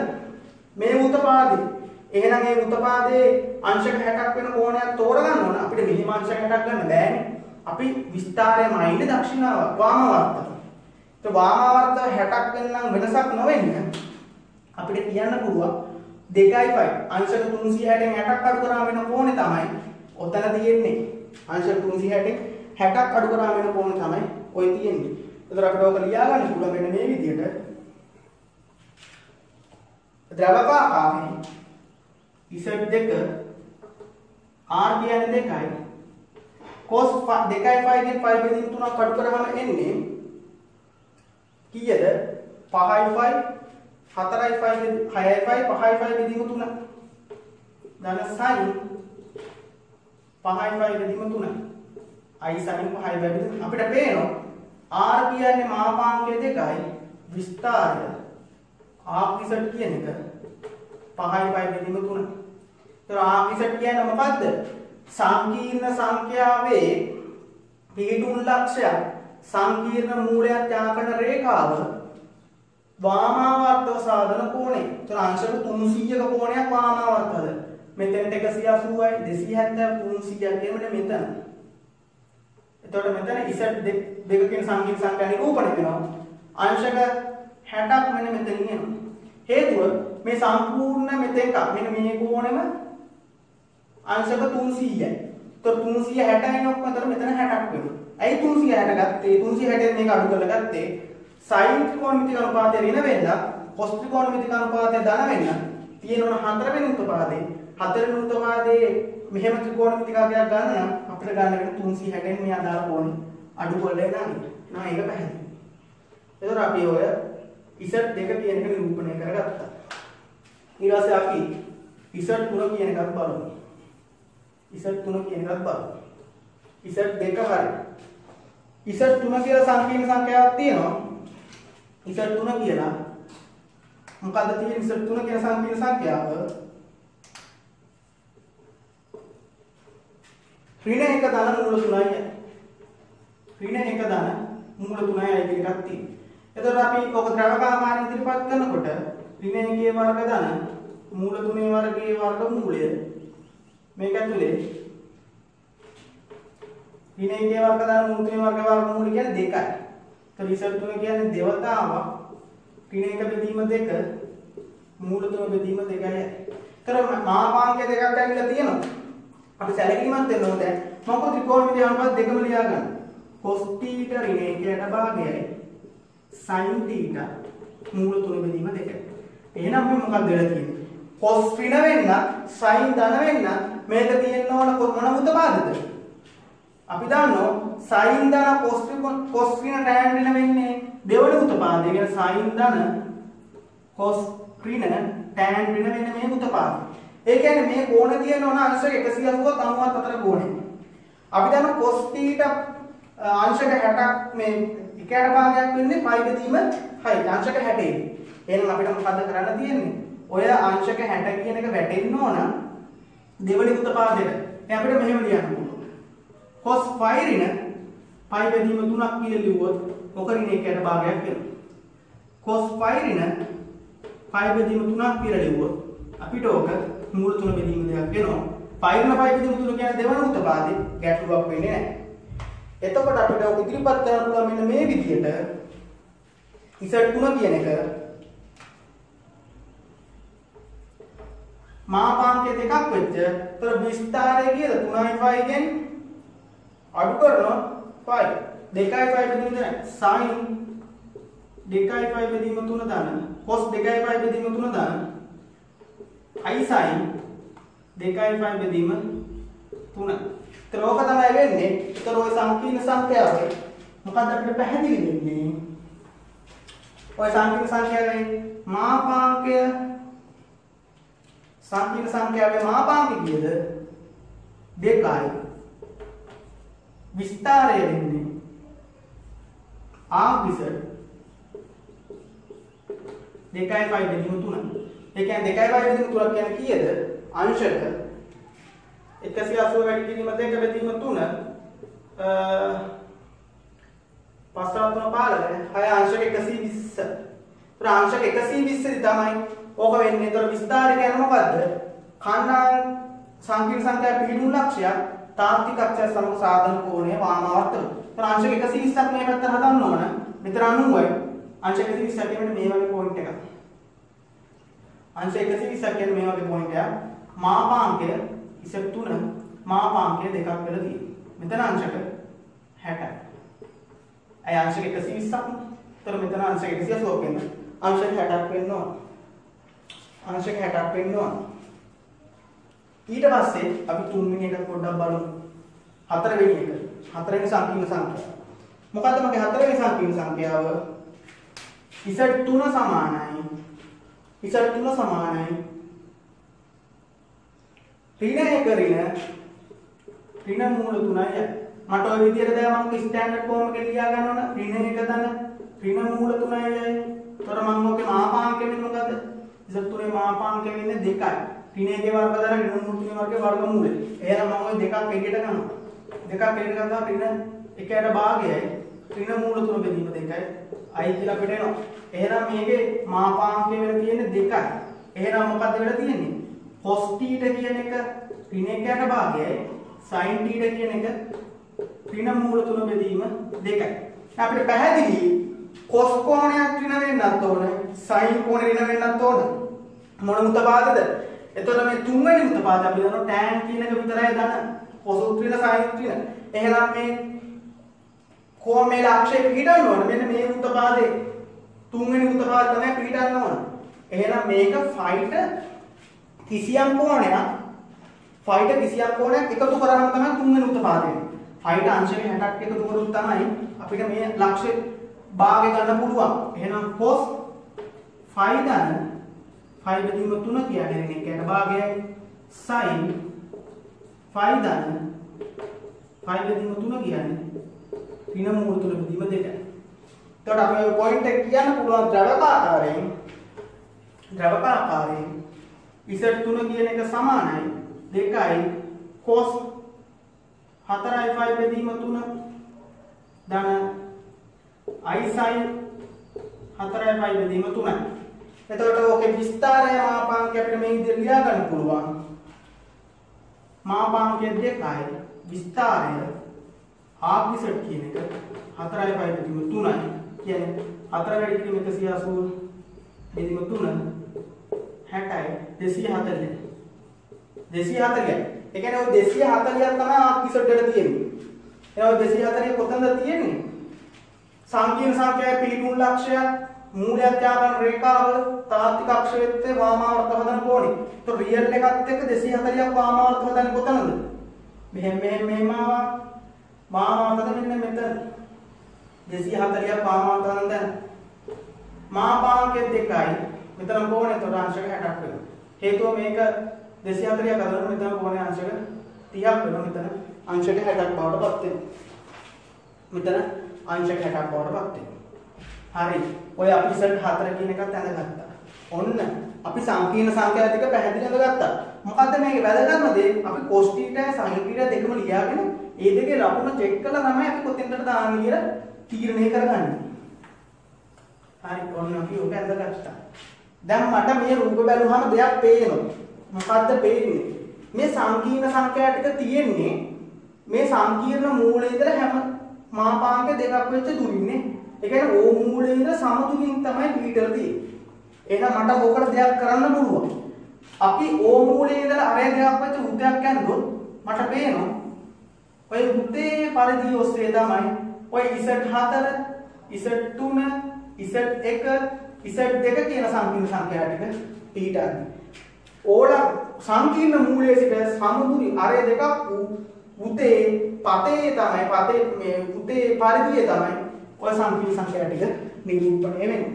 A: මේ උත්පාදේ. එහෙනම් මේ උත්පාදේ අංශක 60ක් වෙන කෝණයක් තෝරගන්න ඕන. අපිට මෙහිම අංශක 60ක් ගන්න බෑනේ. අපි විස්තරයම අයිනේ දක්ෂිනාව වාමාවර්තය. ඒත් වාමාවර්තය 60ක් වෙනනම් වෙනසක් නොවෙන්නේ. අපිට කියන්න පුළුවන් 2යි 5 අංශක 360න් 60ක් අඩු කරා වෙන කෝණය තමයි ඔතන තියෙන්නේ. අංශක 360න් 60ක් අඩු කරා වෙන කෝණය තමයි ඔය තියෙන්නේ. ඒතර අපිට ඕක ලියා ගන්න පුළුවන් මෙන්න මේ විදිහට. ද්‍රවක ආකාරයෙන් Z2 r කියන්නේ 2යි cos 2යි 5 ගෙන් 5 බෙදීම 3ක් අඩු කරාම එන්නේ කීයද? 5යි 5 4යි 5 6යි 5 5යි 5 බෙදීම 3 ධන sin 5යි 5 බෙදීම 3 i sin 5යි බෙදීම අපිට පේනවා r කියන්නේ මාපාංකය 2යි විස්තරය r z කියන එක 5යි 5 බෙදීම 3. ඒතර r z කියන්නේ මොකද්ද? සංකීර්ණ සංඛ්‍යාවේ පිහිටුම් ලක්ෂයක් සංකීර්ණ මූලයක් යා කරන රේඛාව වාමාවර්තව සාධන කෝණය. ඒතර අංශක 300ක කෝණයක් වාමාවර්තවද. මෙතනට 180යි 270 300 කියනකොට මෙතන. එතකොට මෙතන Z දෙකකින් සංකීර්ණ සංඛ්‍යා නිරූපණය වෙනවා. අංශක 60ක් මෙන්න මෙතනින් එනවා. හේතුව මේ සම්පූර්ණ මෙතෙක් මෙන්න මේ කෝණෙම අංශක 300යි. ඒතර 360යි ඔක්කොතර මෙතන 60ක් වෙනවා. ඇයි 360 ගත්තේ? 360 මේක අඩු කරලා ගත්තේ sin ත්‍රිකෝණමිතික අනුපාතය ඍණ වෙන්න, cos ත්‍රිකෝණමිතික අනුපාතය ධන වෙන්න තියෙනවන 4 වෙනි උත්පාදේ. 4 වෙනි උත්පාදේ මෙහෙම ත්‍රිකෝණමිතිකාවක් ගන්න නම් අපිට ගන්න වෙන 360න් මේ අදාළ කෝණය අඩු කරලා එනවා. නෑ ඒක පැහැදිලි. ඒතර අපි ඔය Z2 කියන එක නිරූපණය කරගත්තා. ඊට පස්සේ අපි Z3 කියන එකත් බලමු. Z3 කියන එකත් බලමු. Z2 හරි. Z3 කියලා සංකීර්ණ සංඛ්‍යාවක් තියෙනවා. Z3 කියලා මොකද්ද තියෙන්නේ? Z3 කියන සංකීර්ණ සංඛ්‍යාව ඍණ 1 ධන මූල 3යි. ඍණ 1 ධන මූල 3යි කියන එකක් තියෙනවා. එතකොට අපි ඔක ද්‍රවකාමාරයෙන් ඉදිරිපත් කරනකොට ඍණ 1 වර්ග ධන මූල 3 වර්ගයේ වර්ග මූලය මේක ඇතුලේ ඍණ 1 වර්ග ධන මූල 3 වර්ග මූල කියන්නේ 2යි. ඒතකොට Z3 කියන්නේ දෙවතාවක් ඍණ 1 බෙදීම 2 මූල 3 බෙදීම 2යි. ඒතර මාපාංක දෙකක් ඇවිල්ලා තියෙනවා. අපි සැලකීමක් දෙන්න ඕනේ. මොකද ත්‍රිකෝණමිතිය අනුපාත දෙකම ලියා ගන්න. cos θ ඍණ 1ට භාගයයි sin θ මූල 3 බෙදීම 2යි. එහෙනම් මේ මොකක්ද වෙලා තියෙන්නේ? cos ඍණ වෙන්න sin ධන වෙන්න මේක තියෙන්න ඕන මොන උත්පාදද? අපි දන්නවා sin ධන cos ඍණ tan ඍණ වෙන්නේ දෙවන උත්පාදය. ඒ කියන්නේ sin ධන cos ඍණ tan ඍණ වෙන්නේ මේ උත්පාදය. ඒ කියන්නේ මේ කෝණ තියෙන ඕන අංශක 180ත් 90ත් අතර කෝණය. අපි දන්නවා cos θ අංශක 60ක් මේ එකට භාගයක් වෙන්නේ π බෙදීම 6. අංශක 60. එහෙනම් අපිට මොකද කරන්න තියෙන්නේ? ඔය අංශක 60 කියන එක වැටෙන්න ඕන දෙවෙනි උත්පාදයට. දැන් අපිට මෙහෙම ලියන්න පුළුවන්. cos π ඍණ π බෙදීම 3ක් කියලා ලිව්වොත් මොක ඍණ එකට භාගයක් වෙනවා. cos π ඍණ π බෙදීම 3ක් කියලා ලිව්වොත් අපිට ඕක මූල 3 බෙදීම 2ක් වෙනවා. π ඍණ π බෙදීම 3 කියන්නේ දෙවෙනි උත්පාදේ ගැටලුවක් වෙන්නේ නැහැ. එතකොට අපිට ඔක ඉදිරිපත් කරන්න පුළුවන් මෙන්න මේ විදියට Z3 කියන එක මාපාංක දෙකක් වෙච්ච. ඒතර විස්තරය කියලා 3යි 5 ගෙන් අඩු කරනවා 5. 2යි 5 බෙදීම 3 sin 2යි 5 බෙදීම 3 දාන cos 2යි 5 බෙදීම 3 දාන i sin 2යි 5 බෙදීම 3. ඒතර ඕක තමයි වෙන්නේ. ඒතර ඔය සංකීර්ණ සංඛ්‍යාවේ මොකක්ද අපිට පැහැදිලි වෙන්නේ? ඔය සංකීර්ණ සංඛ්‍යාවේ මාපාංකය සංකීර්ණ සංඛ්‍යාවේ මාපාංකය කීයද? 2යි. විස්තරය වෙන්නේ ආපිස 2යි 5 බෙදීම 3. ඒ කියන්නේ 2යි 5 බෙදීම 3 කියන්නේ කීයද? අංශක 180 වැඩි කිරීම 2 බෙදීම 3 පස්සාතුන පාලන 6 අංශක 120. අංශක 120 තමයි ඕක වෙන්නේ. ඒතර විස්තර කියන්නේ මොකද්ද? ඛණ්ඩාංක සංකීර්ණ සංඛ්‍යා පිළිතුරු ලක්ෂ්‍යයක් තාත්වික අක්ෂය සමග සාධන කෝණය වාමාවර්තන. ඒතර අංශක 120ක් මේ පැත්තට හදන්න ඕන. මෙතන 90යි. අංශක 120ක් කියන්නේ මේ වගේ පොයින්ට් එකක්. අංශක 120ක් කියන්නේ මේ වගේ පොයින්ට් එකක්. මාපාංකය Z3 මාපාංකය දෙකක් වෙලා තියෙනවා. මෙතන අංශක 60යි. අය අංශක 120ක්. ඒතර මෙතන අංශක 180ක් වෙන. අංශක 60ක් වෙන්න ඕන. අංශක 60ක් වෙන්න ඕන. ඊට පස්සේ අපි තුන්වෙනි එක පොඩ්ඩක් බලමු. හතරවෙනි එක. හතරවෙනි සංකීර්ණ සංඛ්‍යාව. මොකද්ද මගේ හතරවෙනි සංකීර්ණ සංඛ්‍යාව? Z3 සමානයි. Z3 සමානයි. ඍණ 1 ඍණ මූල 3යි. මට ඔය විදිහට දැන් මම ස්ටෑන්ඩඩ් ෆෝම් එකේ ලියා ගන්න ඕන. ඍණ 1 දන ඍණ මූල 3යි. ඒතර මම ඔකේ මාපාංකය වෙන්නේ මොකද්ද? Z3 මාපාංකය වෙන්නේ 2යි. ඍණ 1 වර්ග දන ඍණ මූල 3 වර්ග වර්ගමූලය. එහෙනම් මම ওই දෙකක් එකට ගන්නවා. දෙකක් එකට ගන්නවා ඍණ 1ට භාගයයි ඍණ මූල 3 බෙදීම 2යි i කියලා අපිට එනවා. එහෙනම් මේකේ මාපාංකය වෙලා තියෙන්නේ 2යි. එහෙනම් මොකද්ද වෙලා තියෙන්නේ? cos θ කියන එක ඍණ 1කට භාගයයි sin θ කියන එක ඍණ මූල 3 බෙදීම 2යි. අපිට පැහැදිලි cos කෝණයක් ඍණ වෙන්නත් ඕන sin කෝණය ඍණ වෙන්නත් ඕන. මොන උත්පාදද? එතකොට මේ තුන්වෙනි උත්පාද අපි දන්නවා tan කියන එක විතරයි දන්න. cos ඍණ sin ඍණ. එහෙනම් මේ කොහොමද ලක්ෂය පිටන්න ඕන? මෙන්න මේ උත්පාදේ තුන්වෙනි උත්පාද තමයි පිටන්න ඕන. එහෙනම් මේක ෆයිට කිසියම් කොණයක් එකතු කරාම තමයි තුන්වෙනි උත්පාදේ. ෆයිට අංශක 60ක් එකතු කරුත් තමයි අපිට මේ ලක්ෂය භාගය ගන්න පුළුවන්. එහෙනම් cos ෆයි ධන ෆයි බෙදීම 3 කියන්නේ ඍණ 1කට භාගයයි sin ෆයි ධන ෆයි බෙදීම 3 කියන්නේ ඍණ මූල 3 බෙදීම 2යි. එතකොට අපි ඔය පොයින්ට් එක කියන්න පුළුවන් ද්‍රවකාකාරයෙන් Z3 කියන එක සමානයි 2යි cos 4යි ෆයි බෙදීම 3 ධන i sin 4යි ෆයි බෙදීම 3යි. එතකොට ඕකේ විස්තරය මාපාංකය අපිට මේ විදිහට ලියා ගන්න පුළුවන්. මාපාංකය 2යි විස්තරය RZ කියන එක 4යි ෆයි බෙදීම 3යි. කියන්නේ 4 වැඩි කිරීම 180 බෙදීම 3 60යි 240. 240යි. ඒ කියන්නේ ඔය 240ක් තමයි RZ එකට තියෙන්නේ. එහෙනම් 240 කොතනද තියෙන්නේ? සංකීර්ණ සංඛ්‍යාවේ පිළිතුරු ලක්ෂයක් මූලයක් යාපන රේඛාව තාත්වික අක්ෂරයේත් වාමාවර්ත හදන කෝණේ. તો රියල් එකත් එක්ක 240ක් වාමාවර්ත හදන්නේ කොතනද? මෙහෙම වාමාවර්ත මෙන්න මෙතන 240ක් වාමාවර්ත හදන දැන් මාපාංකය 2යි මෙතන කෝණේ તો අංශක 60ක් වෙනවා. හේතුව මේක 240ක් හදන මෙතන කෝණේ අංශක 30ක් වෙනවා. මෙතන අංශක 60ක් බවට පත් වෙනවා. මෙතන අංශක 60ක් බවට පත් වෙනවා. හරි. ඔය අපි ඉස්සරට 4 කියන එකත් අඳගත්තා. ඔන්න අපි සංකීර්ණ සංඛ්‍යා ටික පැහැදිලිව අඳගත්තා. මොකද්ද මේකේ වැදගත්ම දේ? අපි cos θ sin θ දෙකම ලියාගෙන ඒ දෙකේ ලකුණු චෙක් කරලා තමයි අපි කොතෙන්ටද දාන්නේ කියලා තීරණය කරගන්නේ. හරි. ඔන්න අපි ඔක අඳගත්තා. දැන් මට මේ රූප බැලුවම දෙයක් පේනවා. මොකද්ද පේන්නේ? මේ සංකීර්ණ සංඛ්‍යා ටික තියෙන්නේ මේ සංකීර්ණ මූලයේ ඉඳලා හැම මාපාංක දෙකක් වෙච්ච දුරින්නේ. ඒ කියන්නේ O මූලයේ ඉඳලා සමදුරින් තමයි පිටර තියෙන්නේ. එහෙනම් මට ඕකට දෙයක් කරන්න පුළුවන්. අපි O මූලයේ ඉඳලා අරය දෙයක් වෙච්ච වෘත්තයක් ඇන්දොත් මට පේනවා ඔය වෘත්තයේ පරිධිය ඔස්සේ තමයි ඔය Z4 Z3 Z1 Z2 කියන සංකීර්ණ සංඛ්‍යා ටික පිටන්නේ. ඕලා සංකීර්ණ මූලයේ සිට සමදුරි අරය දෙකක් වූ වෘත්තයේ පතේ තමයි මේ වෘත්තයේ පරිධිය තමයි ඔය සංකීර්ණ සංඛ්‍යා ටික නිරූපණය වෙන්නේ.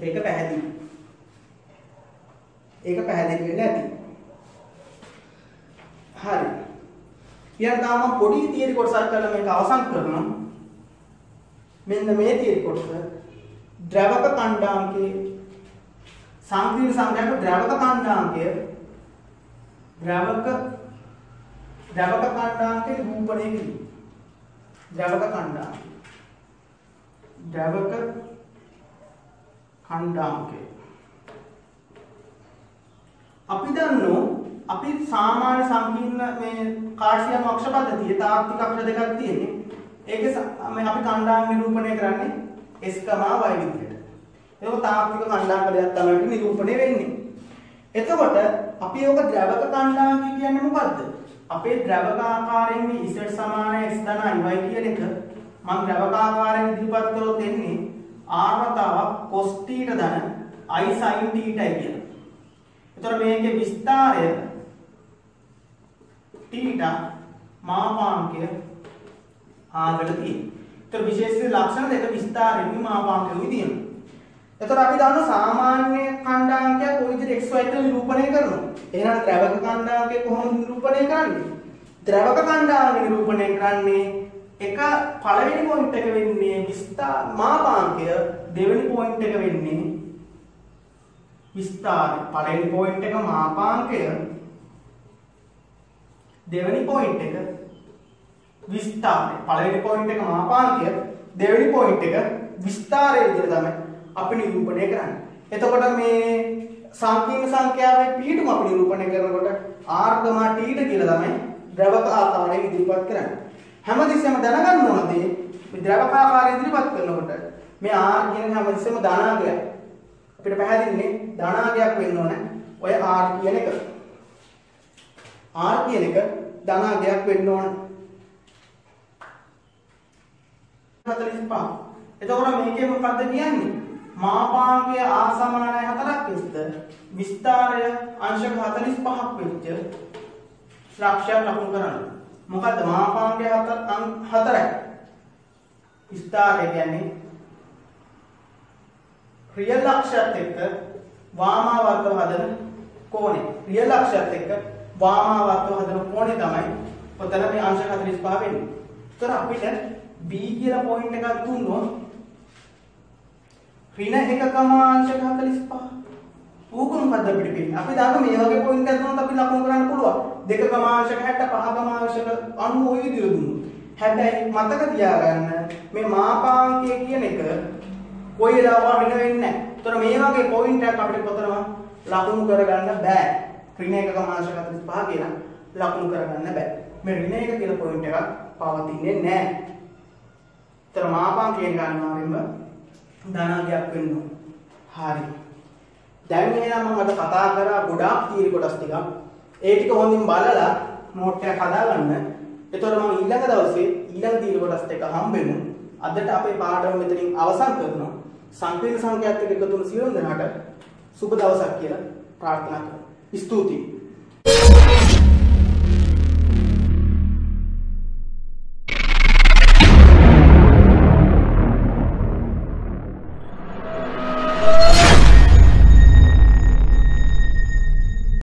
A: ඒක පැහැදිලි. ඒක පැහැදිලි වෙන්නේ නැති. හරි. ඊට තාම පොඩි තියරි කොටසක් කරලා මේක අවසන් කරනවා. මෙන්න මේ තියරි කොටස ද්‍රවක කණ්ඩාංකයේ සංකීර්ණ සංඛ්‍යාවක ද්‍රවක කණ්ඩාංකයේ රූපණය කිරීම. ද්‍රවක කණ්ඩාංකය අපි දන්නෝ අපි සාමාන්‍ය සංකීර්ණ මේ කාර්සියම් අක්ෂ පද්ධතියේ තාත්වික අක්ෂ දෙකක් තියෙන්නේ. ඒකේ අපි කණ්ඩාංග නිරූපණය කරන්නේ S, Y විදිහට. ඒක තාත්වික කණ්ඩාංගයක් තමයි නිරූපණය වෙන්නේ. එතකොට අපි ඕක ද්‍රවක කණ්ඩාංග කියන්නේ මොකද්ද? අපේ ද්‍රවක ආකාරයෙන් මේ Z සමාන x ධන y කියන එක මම ද්‍රවක ආකාරයෙන් ඉදිරිපත් කරොත් එන්නේ r වතාවක් cos θ ධන i sin θ කියලා. එතකොට මේකේ විස්තරය θ මාපාංකය ආගල තියෙනවා. ඒතර විශේෂ ලක්ෂණ දෙක විස්තරයෙන් මාපාංකයයි තියෙනවා. එතකොට අපි දන්නවා සාමාන්‍ය කණ්ඩාංකයක් කොයි විදිහට xy එක්ක නිරූපණය කරනවා. එහෙනම් ද්‍රවක කණ්ඩාංකය කොහොමද නිරූපණය කරන්නේ? ද්‍රවක කණ්ඩාංකය නිරූපණය කරන්නේ එක පළවෙනි පොයින්ට් එක වෙන්නේ මාපාංකය, දෙවෙනි පොයින්ට් එක වෙන්නේ විස්තරය. පළවෙනි පොයින්ට් එක මාපාංකය, දෙවෙනි පොයින්ට් එක විස්තරය. පළවෙනි පොයින්ට් එක මාපාංකය, දෙවෙනි පොයින්ට් එක විස්තරයේ විදිහට තමයි අපි නිරූපණය කරන්නේ. එතකොට මේ සංකීර්ණ සංඛ්‍යාවේ පිටුම අපි නිරූපණය කරනකොට r, t ට කියලා තමයි ද්‍රවක ආකාරය ඉදිරිපත් කරන්නේ. හැමතිස්සෙම දැනගන්න ඕන දේ මේ ද්‍රවක ආකාරය ඉදිරිපත් කරනකොට මේ r කියන හැමතිස්සෙම ධනාංගයක්. අපිට පැහැදිලිනේ ධනාංගයක් වෙන්න ඕන. ඔය r කියන එක. r කියන එක ධනාංගයක් වෙන්න ඕන. 45. එතකොට මේකේ මොකද්ද කියන්නේ? මාපාංකය r සමානයි 4ක් ඉස්ත විස්තරය අංශක 45ක් වෙච්ච ලක්ෂයක් ලකුණු කරන්න. මොකද්ද මාපාංකය 4යි. විස්තරය කියන්නේ රියල් අක්ෂයත් එක්ක වාමාවර්තව හදන කෝණය. රියල් අක්ෂයත් එක්ක වාමාවර්තව හදන කෝණය තමයි ඔතන මේ අංශක 45 වෙන්නේ. ඒතර අපිට b කියලා පොයින්ට් එකක් දුන්නොත් ඍණ 1,45 ඌක මොකද්ද අපිට වෙන්නේ? අපි දාන මේ වගේ පොයින්ට් එකක් දුන්නොත් අපි ලකුණු කරන්න පුළුවන්. 2,65 5,90 ඔය විදිහට දුන්නොත්. හැබැයි මතක තියාගන්න මේ මාපාංකය කියන එක කොයි වෙලාවක ඍණ වෙන්නේ නැහැ. ඒතර මේ වගේ පොයින්ට් එකක් අපිට කොතනම ලකුණු කරගන්න බෑ. ඍණ 1,45 කියලා ලකුණු කරගන්න බෑ. මේ ඍණ 1 කියලා පොයින්ට් එකක් පවතින්නේ නැහැ. ඒතර මාපාංකය කියන අනිවාර්යෙන්ම ධනාංගයක් වෙන්න ඕන. හරි. දැන් එහෙනම් මම අද කතා කරා ගොඩාක් තීර කොටස් ටිකක්. ඒ ටික හොඳින් බලලා නෝට් එකක් හදාගන්න. එතකොට මම ඊළඟ දවසේ ඊළඟ තීර කොටස් ටික හම්බෙමු. අදට අපේ පාඩම මෙතනින් අවසන් කරනවා. සංකීර්ණ සංඛ්‍යාත් එක්ක එකතු වුණු සියලු දෙනාට සුබ දවසක් කියලා ප්‍රාර්ථනා කරනවා. ස්තුතියි.